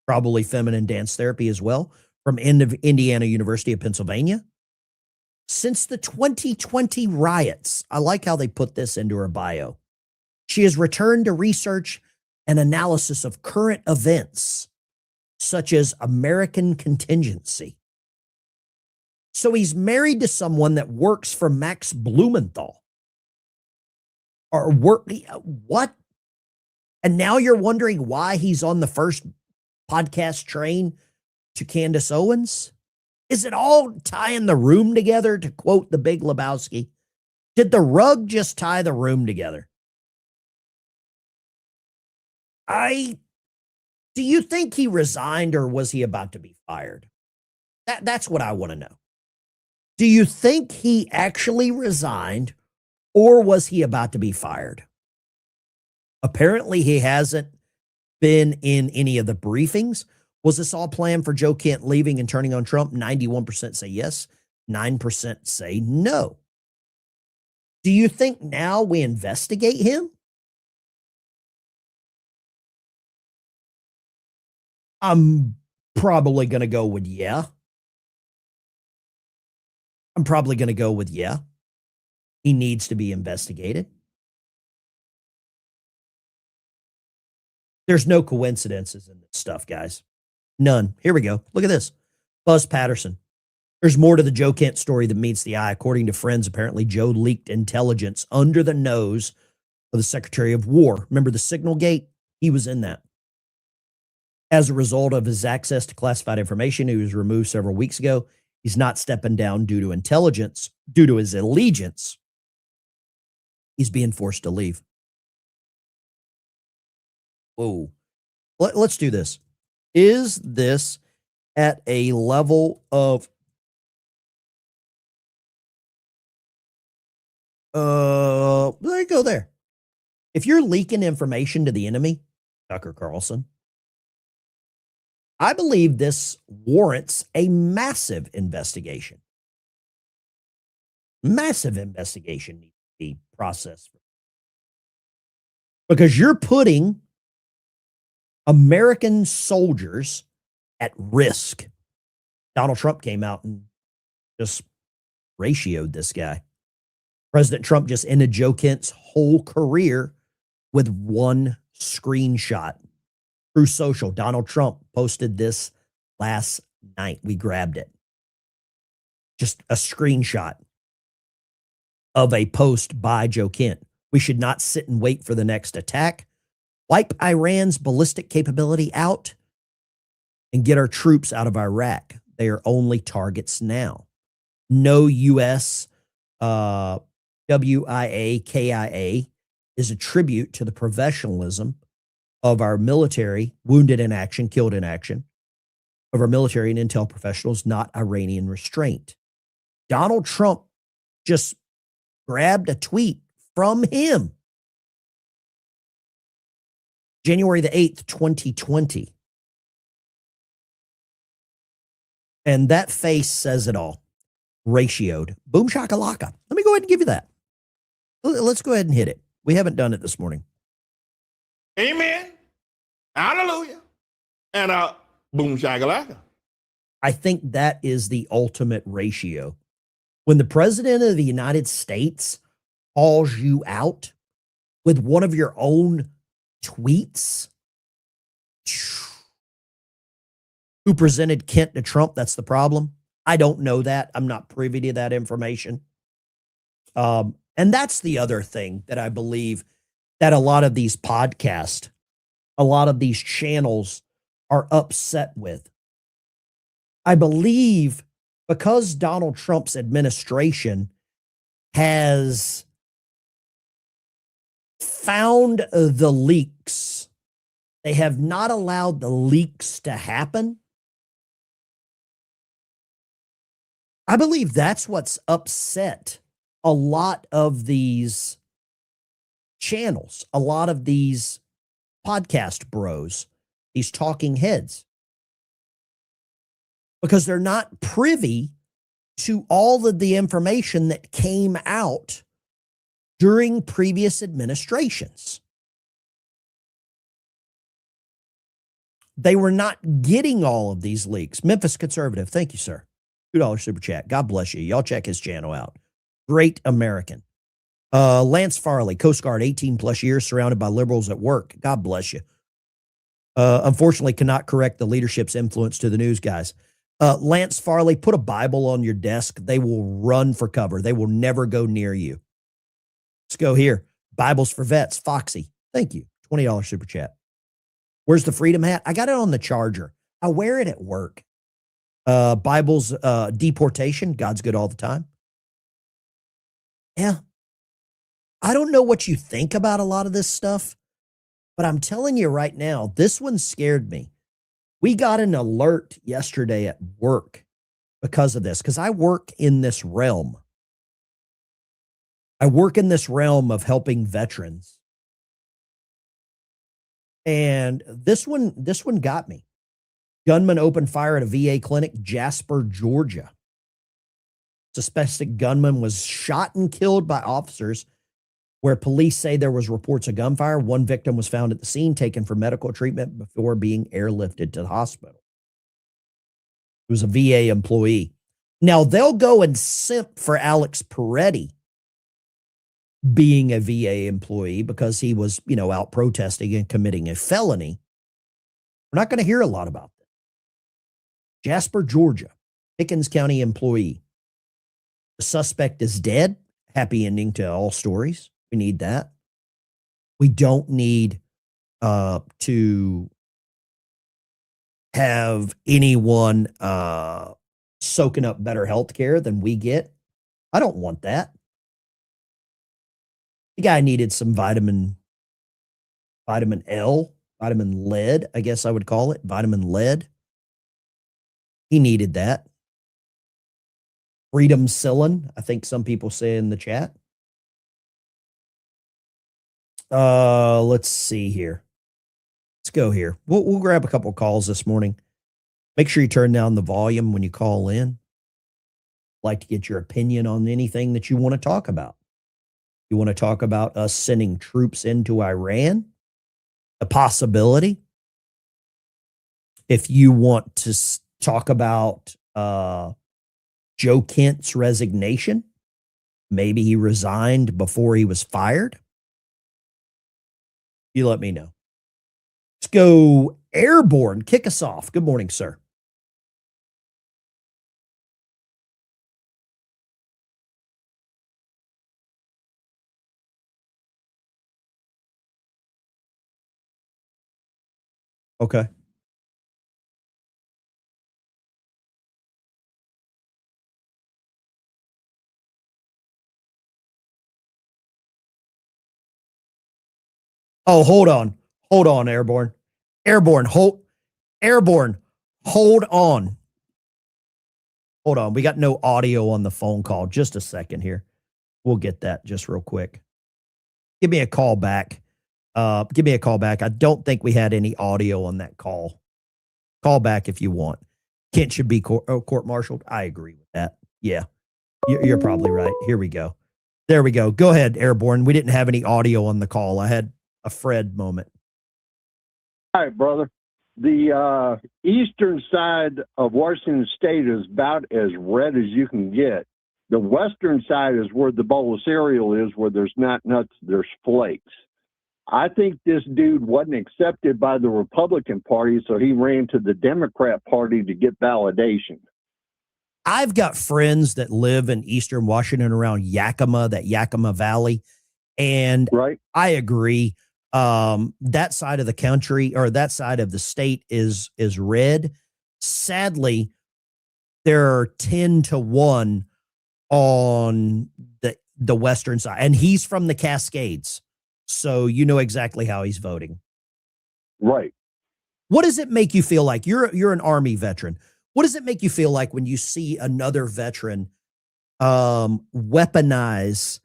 Speaker 1: probably feminine dance therapy as well, from Indiana University of Pennsylvania. Since the 2020 riots, I like how they put this into her bio. She has returned to research and analysis of current events, such as American contingency. So he's married to someone that works for Max Blumenthal. Or what? And now you're wondering why he's on the first podcast train to Candace Owens? Is it all tying the room together, to quote the Big Lebowski? Did the rug just tie the room together? Do you think he resigned, or was he about to be fired? That's what I want to know. Do you think he actually resigned, or was he about to be fired? Apparently, he hasn't been in any of the briefings. Was this all planned for Joe Kent leaving and turning on Trump? 91% say yes, 9% say no. Do you think now we investigate him? I'm probably going to go with yeah. I'm probably going to go with yeah. He needs to be investigated. There's no coincidences in this stuff, guys. None. Here we go. Look at this. Buzz Patterson. There's more to the Joe Kent story than meets the eye. According to friends, apparently Joe leaked intelligence under the nose of the Secretary of War. Remember the Signal Gate? He was in that. As a result of his access to classified information, he was removed several weeks ago. He's not stepping down due to intelligence, due to his allegiance. He's being forced to leave. Whoa. Let's do this. Is this at a level of let me go there. If you're leaking information to the enemy, Tucker Carlson, I believe this warrants a massive investigation. Massive investigation needs to be processed. Because you're putting American soldiers at risk. Donald Trump came out and just ratioed this guy. President Trump just ended Joe Kent's whole career with one screenshot. Through social, Donald Trump posted this last night. We grabbed it. Just a screenshot of a post by Joe Kent. We should not sit and wait for the next attack. Wipe Iran's ballistic capability out and get our troops out of Iraq. They are only targets now. No U.S. WIA, KIA is a tribute to the professionalism of our military, wounded in action, killed in action, of our military and intel professionals, not Iranian restraint. Donald Trump just grabbed a tweet from him. January the 8th, 2020. And that face says it all. Ratioed. Boom shakalaka. Let me go ahead and give you that. Let's go ahead and hit it. We haven't done it this morning.
Speaker 12: Amen. Hallelujah. And boom shakalaka.
Speaker 1: I think that is the ultimate ratio. When the president of the United States calls you out with one of your own tweets, Who presented Kent to Trump? That's the problem. I don't know that. I'm not privy to that information. And that's the other thing that I believe that a lot of these podcasts, a lot of these channels are upset with. I believe because Donald Trump's administration has found the leaks, they have not allowed the leaks to happen. I believe that's what's upset a lot of these channels, a lot of these podcast bros, these talking heads, because they're not privy to all of the information that came out during previous administrations. They were not getting all of these leaks. Memphis Conservative, thank you, sir. $2 super chat. God bless you. Y'all check his channel out. Great American. Lance Farley, Coast Guard, 18 plus years, surrounded by liberals at work. God bless you. Unfortunately, cannot correct the leadership's influence to the news guys. Lance Farley, put a Bible on your desk. They will run for cover. They will never go near you. Let's go here. Bibles for Vets, Foxy. Thank you. $20 super chat. Where's the Freedom hat? I got it on the charger. I wear it at work. Bibles, deportation. God's good all the time. Yeah. I don't know what you think about a lot of this stuff, but I'm telling you right now, this one scared me. We got an alert yesterday at work because of this, because I work in this realm. I work in this realm of helping veterans. And this one got me. Gunman opened fire at a VA clinic, Jasper, Georgia. Suspected gunman was shot and killed by officers where police say there was reports of gunfire. One victim was found at the scene, taken for medical treatment before being airlifted to the hospital. It was a VA employee. Now, they'll go and simp for Alex Peretti being a VA employee because he was, out protesting and committing a felony. We're not going to hear a lot about that. Jasper, Georgia, Pickens County employee. The suspect is dead. Happy ending to all stories. We need that. We don't need to have anyone soaking up better health care than we get. I don't want that. The guy needed some vitamin L, vitamin lead, I guess I would call it, vitamin lead. He needed that. Freedom Cillin, I think some people say in the chat. Let's see here. Let's go here. We'll grab a couple calls this morning. Make sure you turn down the volume when you call in. I'd like to get your opinion on anything that you want to talk about. You want to talk about us sending troops into Iran? The possibility. If you want to talk about Joe Kent's resignation, maybe he resigned before he was fired. You let me know. Let's go Airborne. Kick us off. Good morning, sir. Okay. Oh, hold on. Hold on, Airborne. Airborne, hold on. Hold on. We got no audio on the phone call. Just a second here. We'll get that just real quick. Give me a call back. I don't think we had any audio on that call. Call back if you want. Kent should be court-martialed. I agree with that. Yeah, you're probably right. Here we go. There we go. Go ahead, Airborne. We didn't have any audio on the call. I had a Fred moment.
Speaker 13: Hi, brother. The eastern side of Washington State is about as red as you can get. The western side is where the bowl of cereal is, where there's not nuts, there's flakes. I think this dude wasn't accepted by the Republican Party, so he ran to the Democrat Party to get validation.
Speaker 1: I've got friends that live in Eastern Washington around Yakima, that Yakima Valley. And
Speaker 13: right.
Speaker 1: I agree. That side of the country, or that side of the state, is red. Sadly, there are 10-1 on the western side, and he's from the Cascades, so you know exactly how he's voting.
Speaker 13: Right.
Speaker 1: What does it make you feel like? You're an Army veteran. What does it make you feel like when you see another veteran weaponize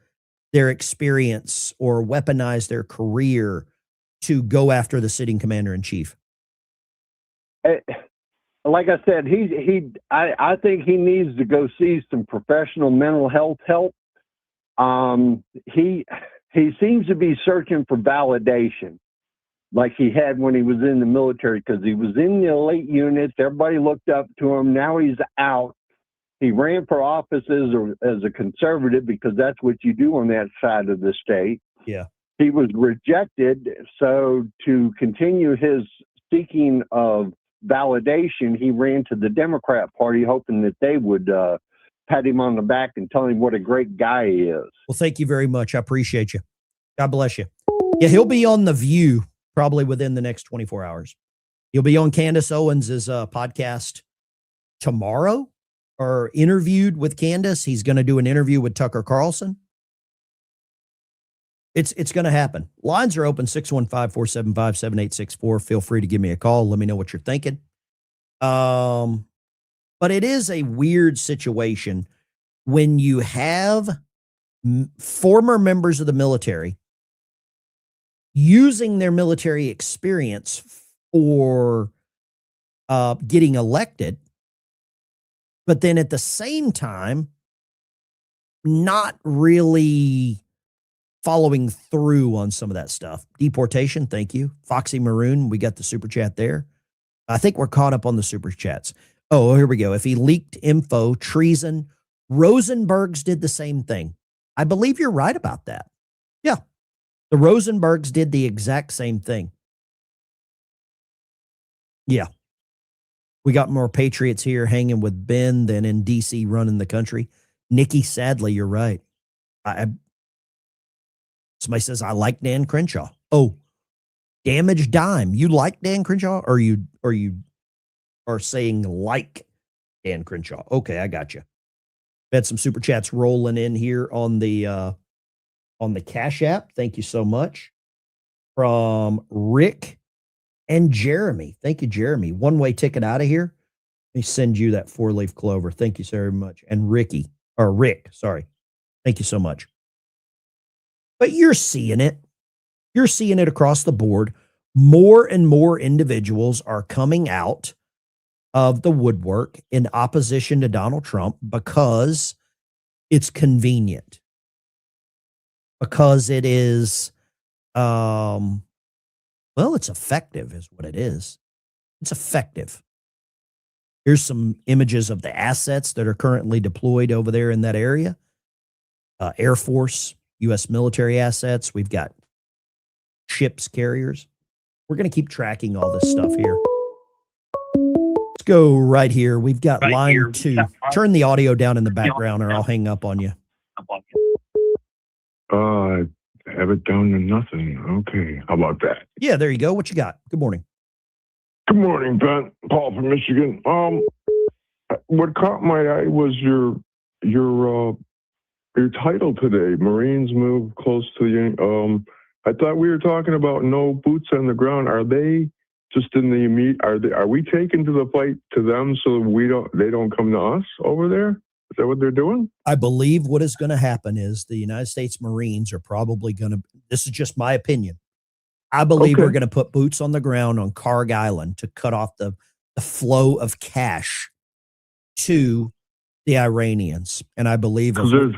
Speaker 1: their experience or weaponize their career to go after the sitting commander-in-chief?
Speaker 13: Like I said, I think he needs to go see some professional mental health help. He seems to be searching for validation, like he had when he was in the military, because he was in the elite units. Everybody looked up to him. Now he's out. He ran for office as a conservative, because that's what you do on that side of the state.
Speaker 1: Yeah.
Speaker 13: He was rejected. So to continue his seeking of validation, he ran to the Democrat Party, hoping that they would pat him on the back and tell him what a great guy he is.
Speaker 1: Well, thank you very much. I appreciate you. God bless you. Yeah, he'll be on The View probably within the next 24 hours. He'll be on Candace Owens's podcast tomorrow, or interviewed with Candace. He's going to do an interview with Tucker Carlson. It's going to happen. Lines are open, 615-475-7864. Feel free to give me a call. Let me know what you're thinking. But it is a weird situation when you have former members of the military using their military experience for getting elected, but then at the same time, not really following through on some of that stuff. Deportation, thank you. Foxy Maroon, we got the super chat there. I think we're caught up on the super chats. Oh, here we go. If he leaked info, treason, Rosenbergs did the same thing. I believe you're right about that. Yeah. The Rosenbergs did the exact same thing. Yeah. We got more patriots here hanging with Ben than in DC running the country. Nikki, sadly, you're right. Somebody says, I like Dan Crenshaw. Oh, Damaged Dime. You like Dan Crenshaw, or you are saying like Dan Crenshaw? Okay, I got you. We had some super chats rolling in here on the Cash App. Thank you so much. From Rick and Jeremy. Thank you, Jeremy. One-way ticket out of here. Let me send you that 4-leaf clover. Thank you so very much. And Rick, sorry. Thank you so much. But you're seeing it. You're seeing it across the board. More and more individuals are coming out of the woodwork in opposition to Donald Trump because it's convenient. Because it is, it's effective is what it is. It's effective. Here's some images of the assets that are currently deployed over there in that area. Air Force, U.S. military assets. We've got ships, carriers. We're going to keep tracking all this stuff here. Let's go right here. We've got line 2. Turn the audio down in the background or I'll hang up on you.
Speaker 14: Have it down to nothing. Okay. How about that?
Speaker 1: Yeah, there you go. What you got? Good morning.
Speaker 14: Good morning, Ben. Paul from Michigan. What caught my eye was your title today. Marines move close to the. I thought we were talking about no boots on the ground. Are they just in the immediate? Are we taking to the fight to them so they don't come to us over there? Is that what they're doing?
Speaker 1: I believe what is going to happen is the United States Marines are probably going to. This is just my opinion. I believe we're going to put boots on the ground on Karg Island to cut off the flow of cash to the Iranians. And I believe
Speaker 14: there's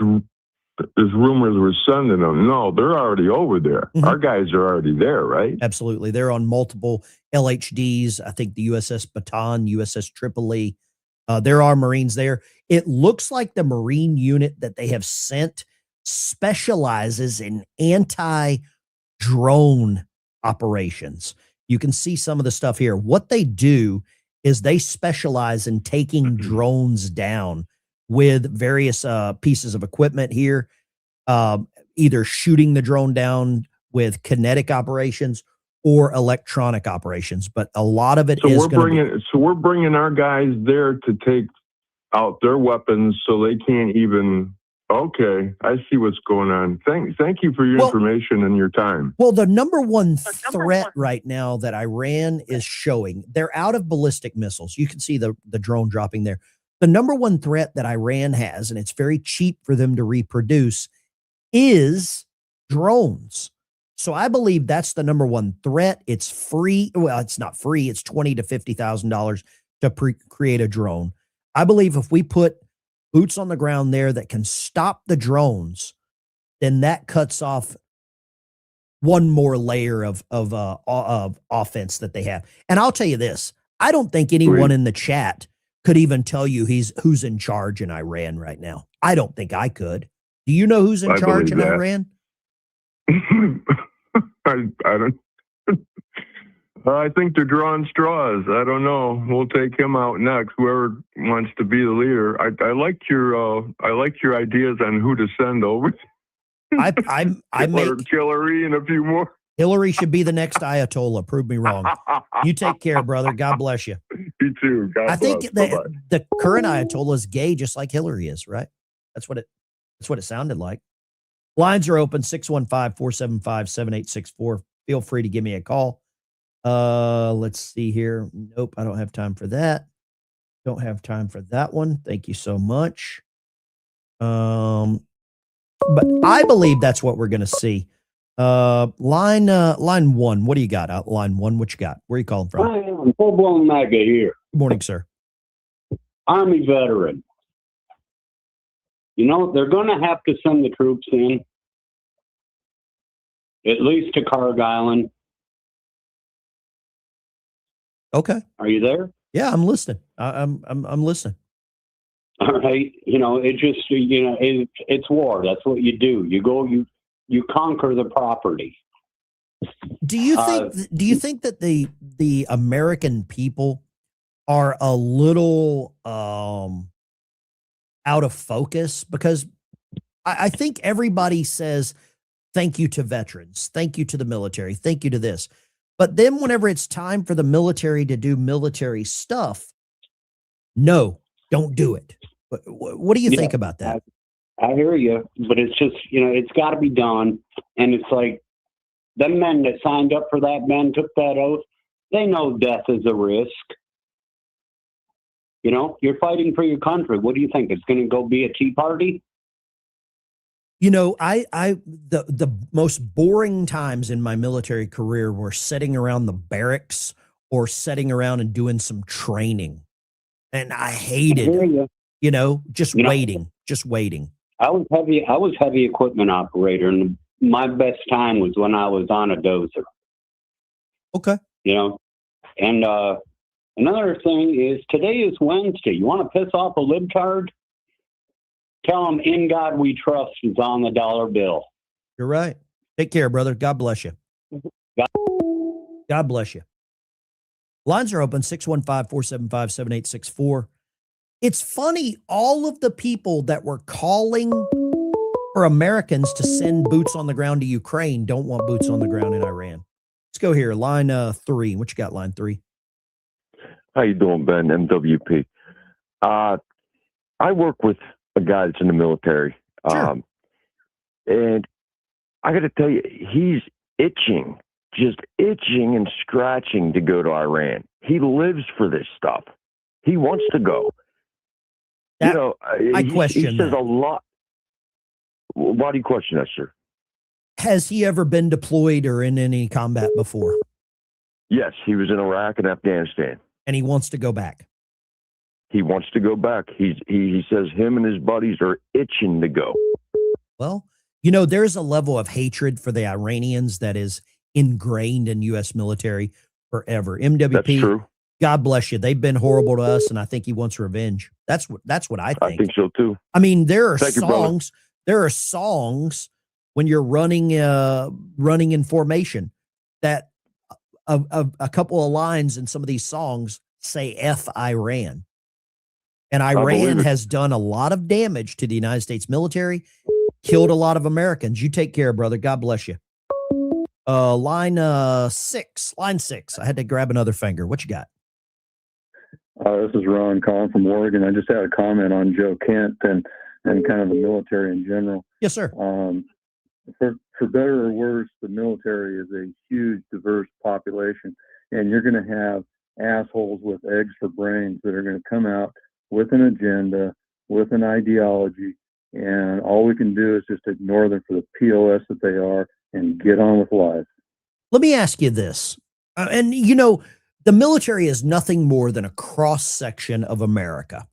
Speaker 14: rumors we're sending them. No, they're already over there. Mm-hmm. Our guys are already there, right?
Speaker 1: Absolutely. They're on multiple LHDs. I think the USS Bataan, USS Tripoli. There are Marines there. It looks like the Marine unit that they have sent specializes in anti-drone drone operations. You can see some of the stuff here. What they do is they specialize in taking drones down with various pieces of equipment here, either shooting the drone down with kinetic operations or electronic operations. But a lot of it is
Speaker 14: so we're bringing our guys there to take out their weapons so they can't even. Okay, I see what's going on. Thank you for your information and your time.
Speaker 1: Well, the number one threat right now that Iran is showing, they're out of ballistic missiles. You can see the drone dropping there. The number one threat that Iran has, and it's very cheap for them to reproduce, is drones. So I believe that's the number one threat. It's free. Well, it's not free. It's $20,000 to $50,000 to create a drone. I believe if we put boots on the ground there that can stop the drones, then that cuts off one more layer of offense that they have. And I'll tell you this, I don't think anyone in the chat could even tell you who's in charge in Iran right now. I don't think I could. Do you know who's in charge in Iran?
Speaker 14: I don't. I think they're drawing straws. I don't know. We'll take him out next. Whoever wants to be the leader. I like your ideas on who to send over.
Speaker 1: I make
Speaker 14: Hillary and a few more.
Speaker 1: Hillary should be the next Ayatollah. Prove me wrong. You take care, brother. God bless you.
Speaker 14: You too. God
Speaker 1: I
Speaker 14: bless.
Speaker 1: think the current Ayatollah is gay, just like Hillary is, right? That's what it sounded like. Lines are open, 615-475-7864. Feel free to give me a call. Let's see here. Nope, I don't have time for that. Don't have time for that one. Thank you so much. But I believe that's what we're going to see. Line one. What do you got? Line one. What you got? Where are you calling from?
Speaker 15: I am full-blown MAGA here.
Speaker 1: Good morning, sir.
Speaker 15: Army veteran. You know, they're going to have to send the troops in, at least to Carg Island.
Speaker 1: Okay.
Speaker 15: Are you there?
Speaker 1: Yeah, I'm listening. I'm listening.
Speaker 15: All right. You know, it just, you know, it's war. That's what you do. You go, you conquer the property.
Speaker 1: Do you think that the American people are a little out of focus? Because I think everybody says thank you to veterans, thank you to the military, thank you to this. But then whenever it's time for the military to do military stuff, no, don't do it. What do you think about that?
Speaker 15: I hear you, but it's just, you know, it's got to be done. And it's like, them men that signed up for that, men took that oath, they know death is a risk. You know, you're fighting for your country. What do you think? It's going to go be a tea party?
Speaker 1: You know, the most boring times in my military career were sitting around the barracks or sitting around and doing some training. And I hated, you know, just waiting.
Speaker 15: I was heavy equipment operator, and my best time was when I was on a dozer.
Speaker 1: Okay.
Speaker 15: You know, and another thing is today is Wednesday. You want to piss off a libtard? Tell them "In God We Trust" is on the dollar bill.
Speaker 1: You're right. Take care, brother. God bless you. God bless you. Lines are open, 615-475-7864. It's funny, all of the people that were calling for Americans to send boots on the ground to Ukraine don't want boots on the ground in Iran. Let's go here. Line 3. What you got, line 3?
Speaker 16: How you doing, Ben? MWP. I work with a guy that's in the military.
Speaker 1: Sure.
Speaker 16: And I got to tell you, he's just itching and scratching to go to Iran. He lives for this stuff. He wants to go.
Speaker 1: I question
Speaker 16: he says a lot. Why do you question that, sir?
Speaker 1: Has he ever been deployed or in any combat before?
Speaker 16: Yes, he was in Iraq and Afghanistan.
Speaker 1: And he wants to go back.
Speaker 16: He wants to go back. He says him and his buddies are itching to go.
Speaker 1: Well, you know, there's a level of hatred for the Iranians that is ingrained in U.S. military forever. MWP,
Speaker 16: that's true.
Speaker 1: God bless you. They've been horrible to us, and I think he wants revenge. That's what I think.
Speaker 16: I think so too.
Speaker 1: I mean, there are
Speaker 16: Thank you, brother.
Speaker 1: songs when you're running in formation, that a couple of lines in some of these songs say F Iran. And Iran has done a lot of damage to the United States military, killed a lot of Americans. You take care, brother. God bless you. Line 6. I had to grab another finger. What you got?
Speaker 17: This is Ron calling from Oregon. I just had a comment on Joe Kent and kind of the military in general.
Speaker 1: Yes, sir.
Speaker 17: For better or worse, the military is a huge, diverse population, and you're going to have assholes with eggs for brains that are going to come out with an agenda, with an ideology, and all we can do is just ignore them for the POS that they are and get on with life.
Speaker 1: Let me ask you this. And, you know, the military is nothing more than a cross-section of America.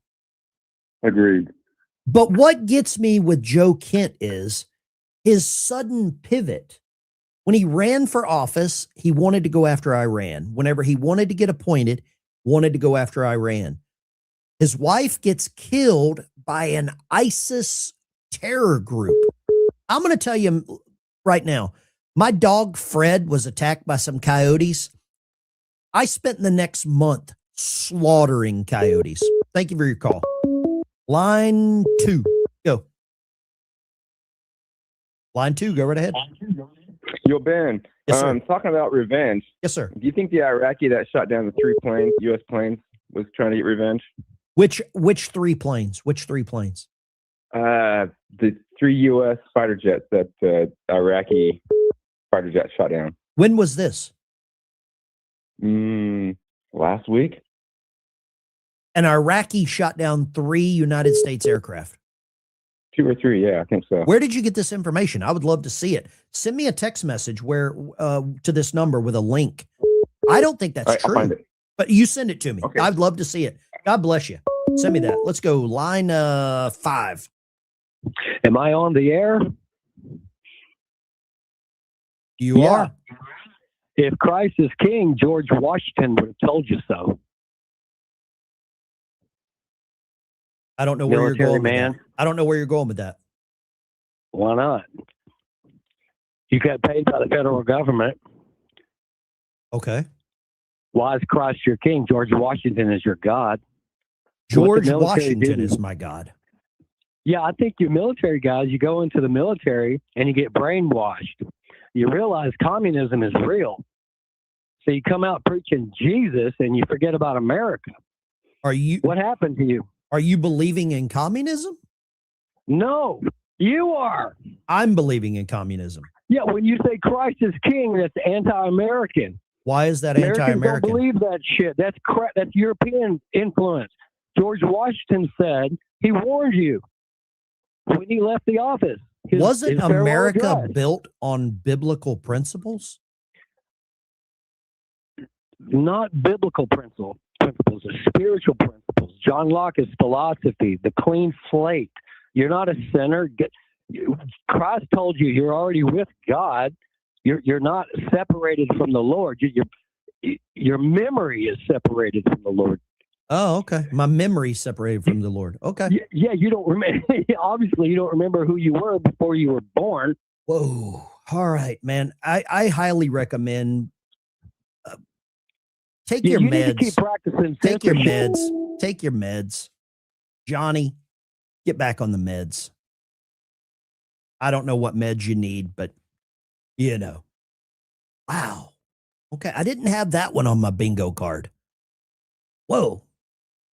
Speaker 17: Agreed.
Speaker 1: But what gets me with Joe Kent is his sudden pivot. When he ran for office, he wanted to go after Iran. Whenever he wanted to get appointed, wanted to go after Iran. His wife gets killed by an ISIS terror group. I'm going to tell you right now, my dog Fred was attacked by some coyotes. I spent the next month slaughtering coyotes. Thank you for your call. Line 2, go. Line 2, go right ahead.
Speaker 18: Yo, Ben.
Speaker 1: Yes, sir.
Speaker 18: Talking about revenge.
Speaker 1: Yes, sir.
Speaker 18: Do you think the Iraqi that shot down the 3 planes, U.S. planes, was trying to get revenge?
Speaker 1: Which 3 planes? Which 3 planes?
Speaker 18: The 3 U.S. fighter jets that Iraqi fighter jets shot down.
Speaker 1: When was this?
Speaker 18: Last week.
Speaker 1: An Iraqi shot down 3 United States aircraft.
Speaker 18: 2 or 3, yeah, I think so.
Speaker 1: Where did you get this information? I would love to see it. Send me a text message where to this number with a link. I don't think that's true.
Speaker 18: I'll find it.
Speaker 1: But you send it to me.
Speaker 18: Okay.
Speaker 1: I'd love to see it. God bless you. Send me that. Let's go. Line 5.
Speaker 19: Am I on the air?
Speaker 1: You are.
Speaker 19: If Christ is king, George Washington would have told you so.
Speaker 1: I don't know where
Speaker 19: Military
Speaker 1: you're going
Speaker 19: man.
Speaker 1: with that. I don't know where you're going with that.
Speaker 19: Why not? You got paid by the federal government.
Speaker 1: Okay.
Speaker 19: Why is Christ your king? George Washington is your God.
Speaker 1: George Washington is my God.
Speaker 19: Yeah, I think you military guys, you go into the military and you get brainwashed. You realize communism is real. So you come out preaching Jesus and you forget about America. What happened to you?
Speaker 1: Are you believing in communism?
Speaker 19: No, you are.
Speaker 1: I'm believing in communism.
Speaker 19: Yeah, when you say Christ is king, that's anti-American.
Speaker 1: Why is that
Speaker 19: Americans
Speaker 1: anti-American?
Speaker 19: don't believe that shit. That's crap. That's European influence. George Washington said he warned you when he left the office.
Speaker 1: Wasn't
Speaker 19: farewell
Speaker 1: America
Speaker 19: address.
Speaker 1: built on biblical principles?
Speaker 19: Not biblical principles, spiritual principles. John Locke's philosophy, the clean slate. You're not a sinner. Christ told you you're already with God. You're not separated from the Lord. Your memory is separated from the Lord.
Speaker 1: Oh, okay. My memory separated from the Lord. Okay.
Speaker 19: Yeah, you don't remember. Obviously, you don't remember who you were before you were born.
Speaker 1: Whoa. All right, man. I highly recommend take your
Speaker 19: you
Speaker 1: meds.
Speaker 19: Need to keep practicing.
Speaker 1: Take your
Speaker 19: censorship.
Speaker 1: meds. Take your meds. Johnny, get back on the meds. I don't know what meds you need, but you know. Wow. Okay. I didn't have that one on my bingo card. Whoa.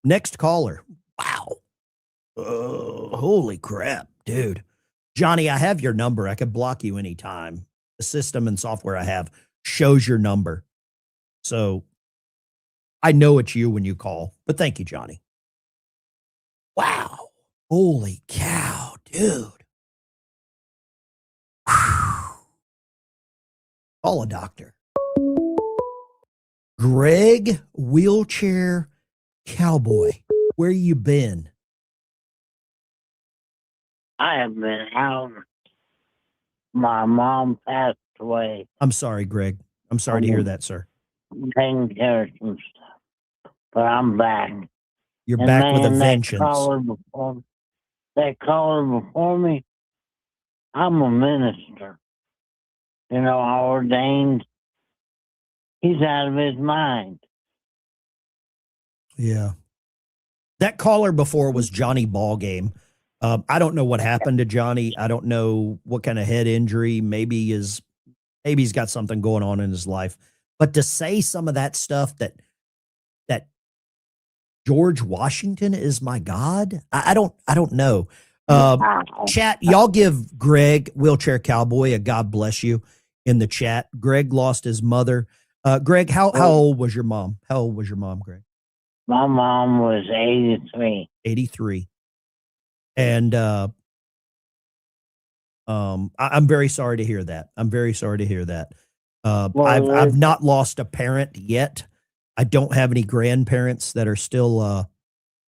Speaker 1: Next caller. Wow. Holy crap, dude. Johnny, I have your number. I could block you anytime. The system and software I have shows your number. So I know it's you when you call, but thank you, Johnny. Wow. Holy cow, dude. Whew. Call a doctor. Greg, wheelchair cowboy, where you been?
Speaker 20: I have been out. My mom passed away.
Speaker 1: I'm sorry, Greg. I'm sorry to hear that, sir.
Speaker 20: Taking care of some stuff. But I'm back.
Speaker 1: You're
Speaker 20: And
Speaker 1: back with a
Speaker 20: man,
Speaker 1: vengeance.
Speaker 20: That caller before me, I'm a minister. You know, ordained. He's out of his mind.
Speaker 1: Yeah. That caller before was Johnny Ballgame. I don't know what happened to Johnny. I don't know what kind of head injury. Maybe he's got something going on in his life. But to say some of that stuff that George Washington is my God, I don't know. Chat, y'all give Greg Wheelchair Cowboy a God bless you in the chat. Greg lost his mother. Greg, how old was your mom? How old was your mom, Greg?
Speaker 20: My mom was 83.
Speaker 1: 83. And I'm very sorry to hear that. I'm very sorry to hear that. I've not lost a parent yet. I don't have any grandparents that are still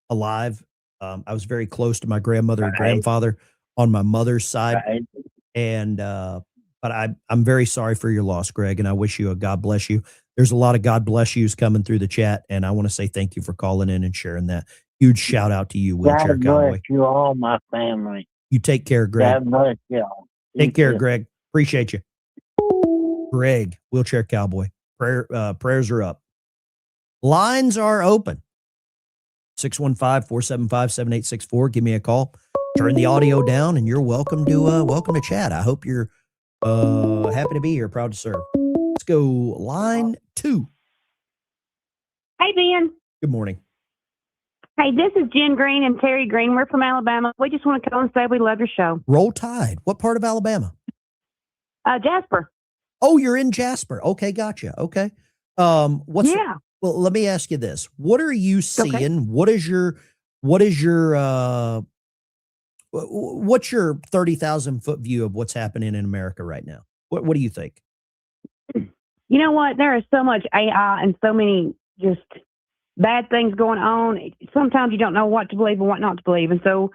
Speaker 1: alive. I was very close to my grandmother and grandfather on my mother's side. And but I'm very sorry for your loss, Greg, and I wish you a God bless you. There's a lot of God bless yous coming through the chat, and I want to say thank you for calling in and sharing that. Huge shout out to you, Wheelchair
Speaker 20: God
Speaker 1: Cowboy.
Speaker 20: bless you all, my family.
Speaker 1: You take care, Greg.
Speaker 20: God bless you all.
Speaker 1: Take care, Greg. Appreciate you. Greg, Wheelchair Cowboy. Prayers are up. Lines are open. 615-475-7864. Give me a call. Turn the audio down, and you're welcome to chat. I hope you're happy to be here. Proud to serve. Let's go line 2.
Speaker 21: Hey, Ben.
Speaker 1: Good morning.
Speaker 21: Hey, this is Jen Green and Terry Green. We're from Alabama. We just want to call and say we love your show.
Speaker 1: Roll Tide. What part of Alabama?
Speaker 21: Jasper.
Speaker 1: Oh, you're in Jasper. Okay, gotcha. Okay. Well, let me ask you this. What are you seeing? Okay. What's your 30,000 foot view of what's happening in America right now? What do you think?
Speaker 21: You know what? There is so much AI and so many just bad things going on. Sometimes you don't know what to believe and what not to believe. And so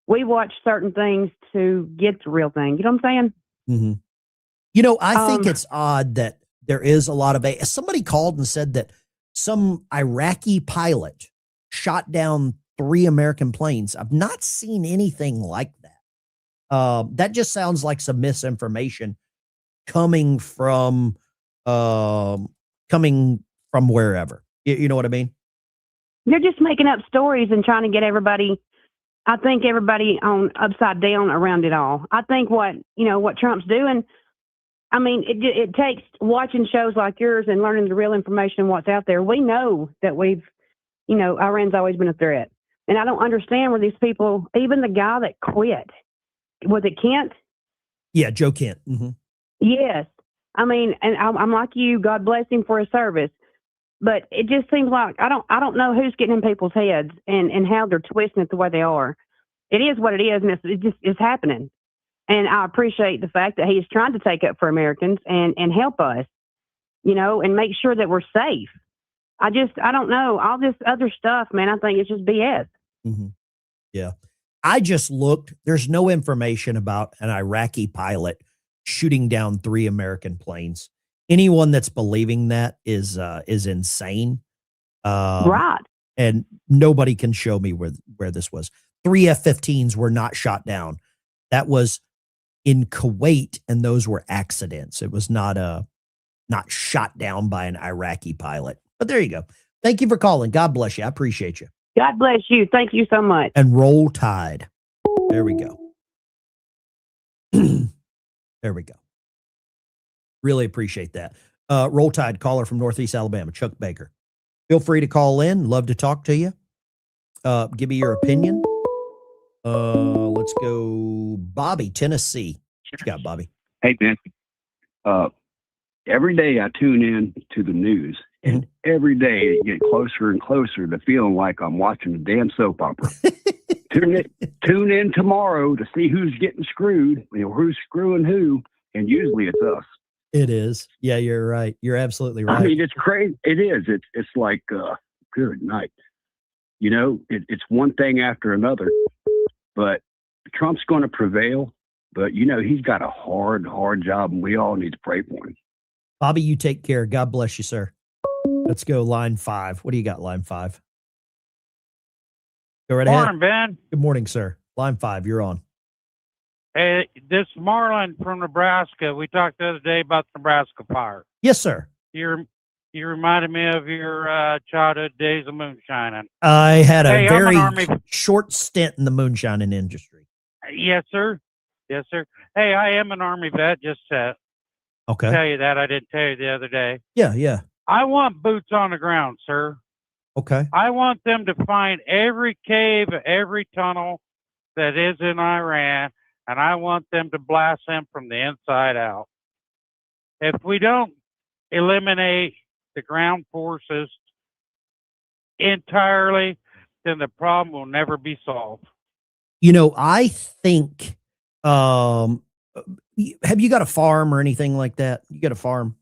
Speaker 21: we watch certain things to get the real thing. You know what I'm saying?
Speaker 1: Mm-hmm. You know, I think it's odd that there is a lot of somebody called and said that some Iraqi pilot shot down 3 American planes. I've not seen anything like that. That just sounds like some misinformation coming from wherever. You know what I mean?
Speaker 21: They're just making up stories and trying to get everybody, I think everybody on upside down around it all. I think what Trump's doing, I mean, it takes watching shows like yours and learning the real information, what's out there. We know that Iran's always been a threat. And I don't understand where these people, even the guy that quit, was it Kent?
Speaker 1: Yeah, Joe Kent. Mm-hmm.
Speaker 21: Yes. I mean, and I'm like you, God bless him for his service. But it just seems like I don't know who's getting in people's heads and how they're twisting it the way they are. It is what it is, and it's happening. And I appreciate the fact that he's trying to take up for Americans and help us, and make sure that we're safe. I don't know. All this other stuff, man, I think it's just BS.
Speaker 1: Mm-hmm. Yeah. I just looked. There's no information about an Iraqi pilot shooting down 3 American planes. Anyone that's believing that is insane.
Speaker 21: Right.
Speaker 1: And nobody can show me where this was. 3 F-15s were not shot down. That was in Kuwait, and those were accidents. It was not shot down by an Iraqi pilot. But there you go. Thank you for calling. God bless you. I appreciate you.
Speaker 21: God bless you. Thank you so much.
Speaker 1: And roll tide. There we go. There we go. Really appreciate that. Roll Tide caller from Northeast Alabama, Chuck Baker. Feel free to call in. Love to talk to you. Give me your opinion. Let's go Bobby, Tennessee. What you got, Bobby?
Speaker 22: Hey, Ben. Every day I tune in to the news, and every day it gets closer and closer to feeling like I'm watching a damn soap opera. Tune in tomorrow to see who's getting screwed, who's screwing who, and usually it's us.
Speaker 1: It is. Yeah, you're right. You're absolutely right.
Speaker 22: I mean, it's crazy. It is. It's like, good night. It's one thing after another, but Trump's going to prevail. But, he's got a hard job, and we all need to pray for him.
Speaker 1: Bobby, you take care. God bless you, sir. Let's go line 5. What do you got, line 5? Go right ahead.
Speaker 23: Morning, Ben.
Speaker 1: Good morning, sir. Line 5, you're on.
Speaker 2: Hey, this is Marlon from Nebraska. We talked the other day about the Nebraska fire.
Speaker 1: Yes, sir.
Speaker 2: You reminded me of your childhood days of moonshining.
Speaker 1: I had a
Speaker 2: Hey, I'm
Speaker 1: very
Speaker 2: an Army.
Speaker 1: short stint in the moonshining industry.
Speaker 2: Yes, sir. Yes, sir. Hey, I am an Army vet. Just to
Speaker 1: Okay.
Speaker 2: tell you that I didn't tell you the other day.
Speaker 1: Yeah, yeah.
Speaker 2: I want boots on the ground, sir.
Speaker 1: Okay.
Speaker 2: I want them to find every cave, every tunnel that is in Iran, and I want them to blast them from the inside out. If we don't eliminate the ground forces entirely, then the problem will never be solved.
Speaker 1: You know, I think, have you got a farm or anything like that? You got a farm?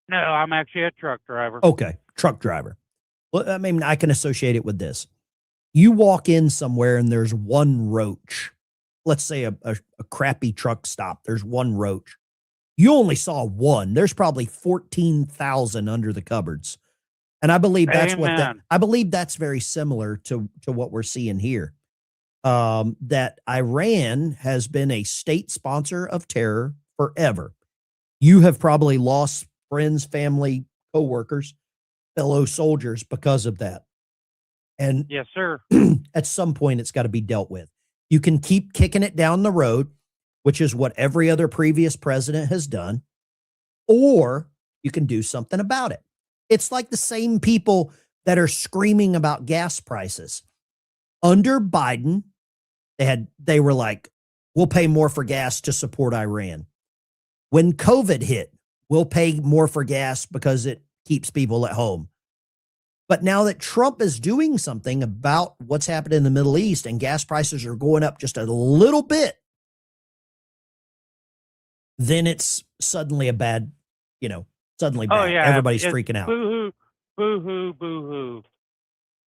Speaker 2: No, I'm actually a truck driver.
Speaker 1: Okay. Truck driver. Well, I mean, I can associate it with this. You walk in somewhere and there's one roach. Let's say a crappy truck stop. There's one roach. You only saw one. There's probably 14,000 under the cupboards. And I believe that's I believe that's very similar to what we're seeing here. That Iran has been a state sponsor of terror forever. You have probably lost friends, family, coworkers, fellow soldiers because of that. And
Speaker 2: yes, sir.
Speaker 1: At some point, it's got to be dealt with. You can keep kicking it down the road, which is what every other previous president has done, or you can do something about it. It's like the same people that are screaming about gas prices. Under Biden, they were like, we'll pay more for gas to support Iran. When COVID hit, we'll pay more for gas because it keeps people at home. But now that Trump is doing something about what's happening in the Middle East and gas prices are going up just a little bit, then it's suddenly a bad, suddenly bad.
Speaker 2: Oh, yeah.
Speaker 1: Everybody's
Speaker 2: It's
Speaker 1: freaking out.
Speaker 2: Boo-hoo, boo-hoo, boo-hoo.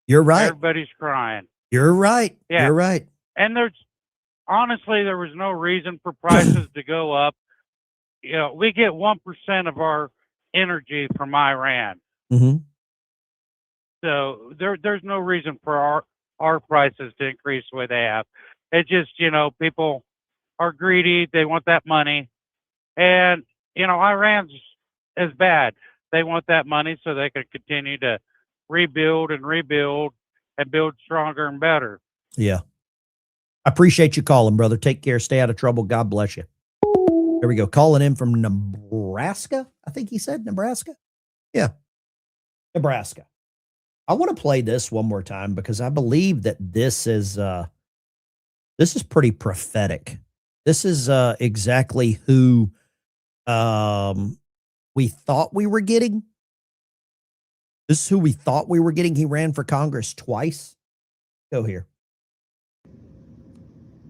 Speaker 1: You're right.
Speaker 2: Everybody's crying.
Speaker 1: You're right.
Speaker 2: Yeah.
Speaker 1: You're right.
Speaker 2: And honestly, there was no reason for prices to go up. We get 1% of our energy from Iran.
Speaker 1: Mm-hmm.
Speaker 2: So there's no reason for our prices to increase the way they have. It's just, people are greedy. They want that money. And, Iran's is bad. They want that money so they can continue to rebuild and build stronger and better.
Speaker 1: Yeah. I appreciate you calling, brother. Take care. Stay out of trouble. God bless you. Here we go. Calling in from Nebraska. I think he said Nebraska. Yeah. Nebraska. I want to play this one more time because I believe that this is pretty prophetic. This is exactly who we thought we were getting. This is who we thought we were getting. He ran for Congress twice. Go here.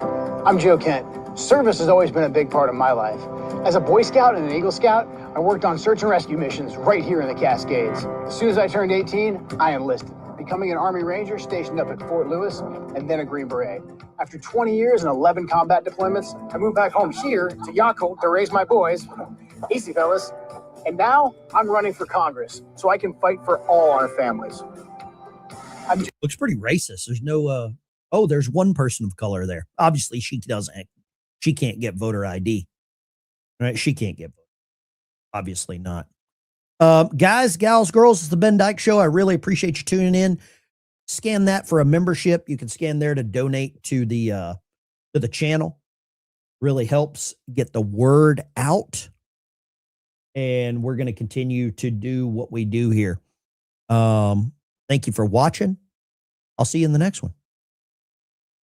Speaker 8: I'm Joe Kent. Service has always been a big part of my life. As a Boy Scout and an Eagle Scout, I worked on search and rescue missions right here in the Cascades. As soon as I turned 18, I enlisted, becoming an Army Ranger stationed up at Fort Lewis and then a Green Beret. After 20 years and 11 combat deployments, I moved back home here to Yakult to raise my boys. Easy, fellas. And now I'm running for Congress so I can fight for all our families.
Speaker 1: Looks pretty racist. There's no, there's one person of color there. Obviously, she can't get voter ID. Right? She can't get voter. Obviously not. Guys, gals, girls, it's the Ben Dyke Show. I really appreciate you tuning in. Scan that for a membership. You can scan there to donate to the channel. Really helps get the word out. And we're going to continue to do what we do here. Thank you for watching. I'll see you in the next one.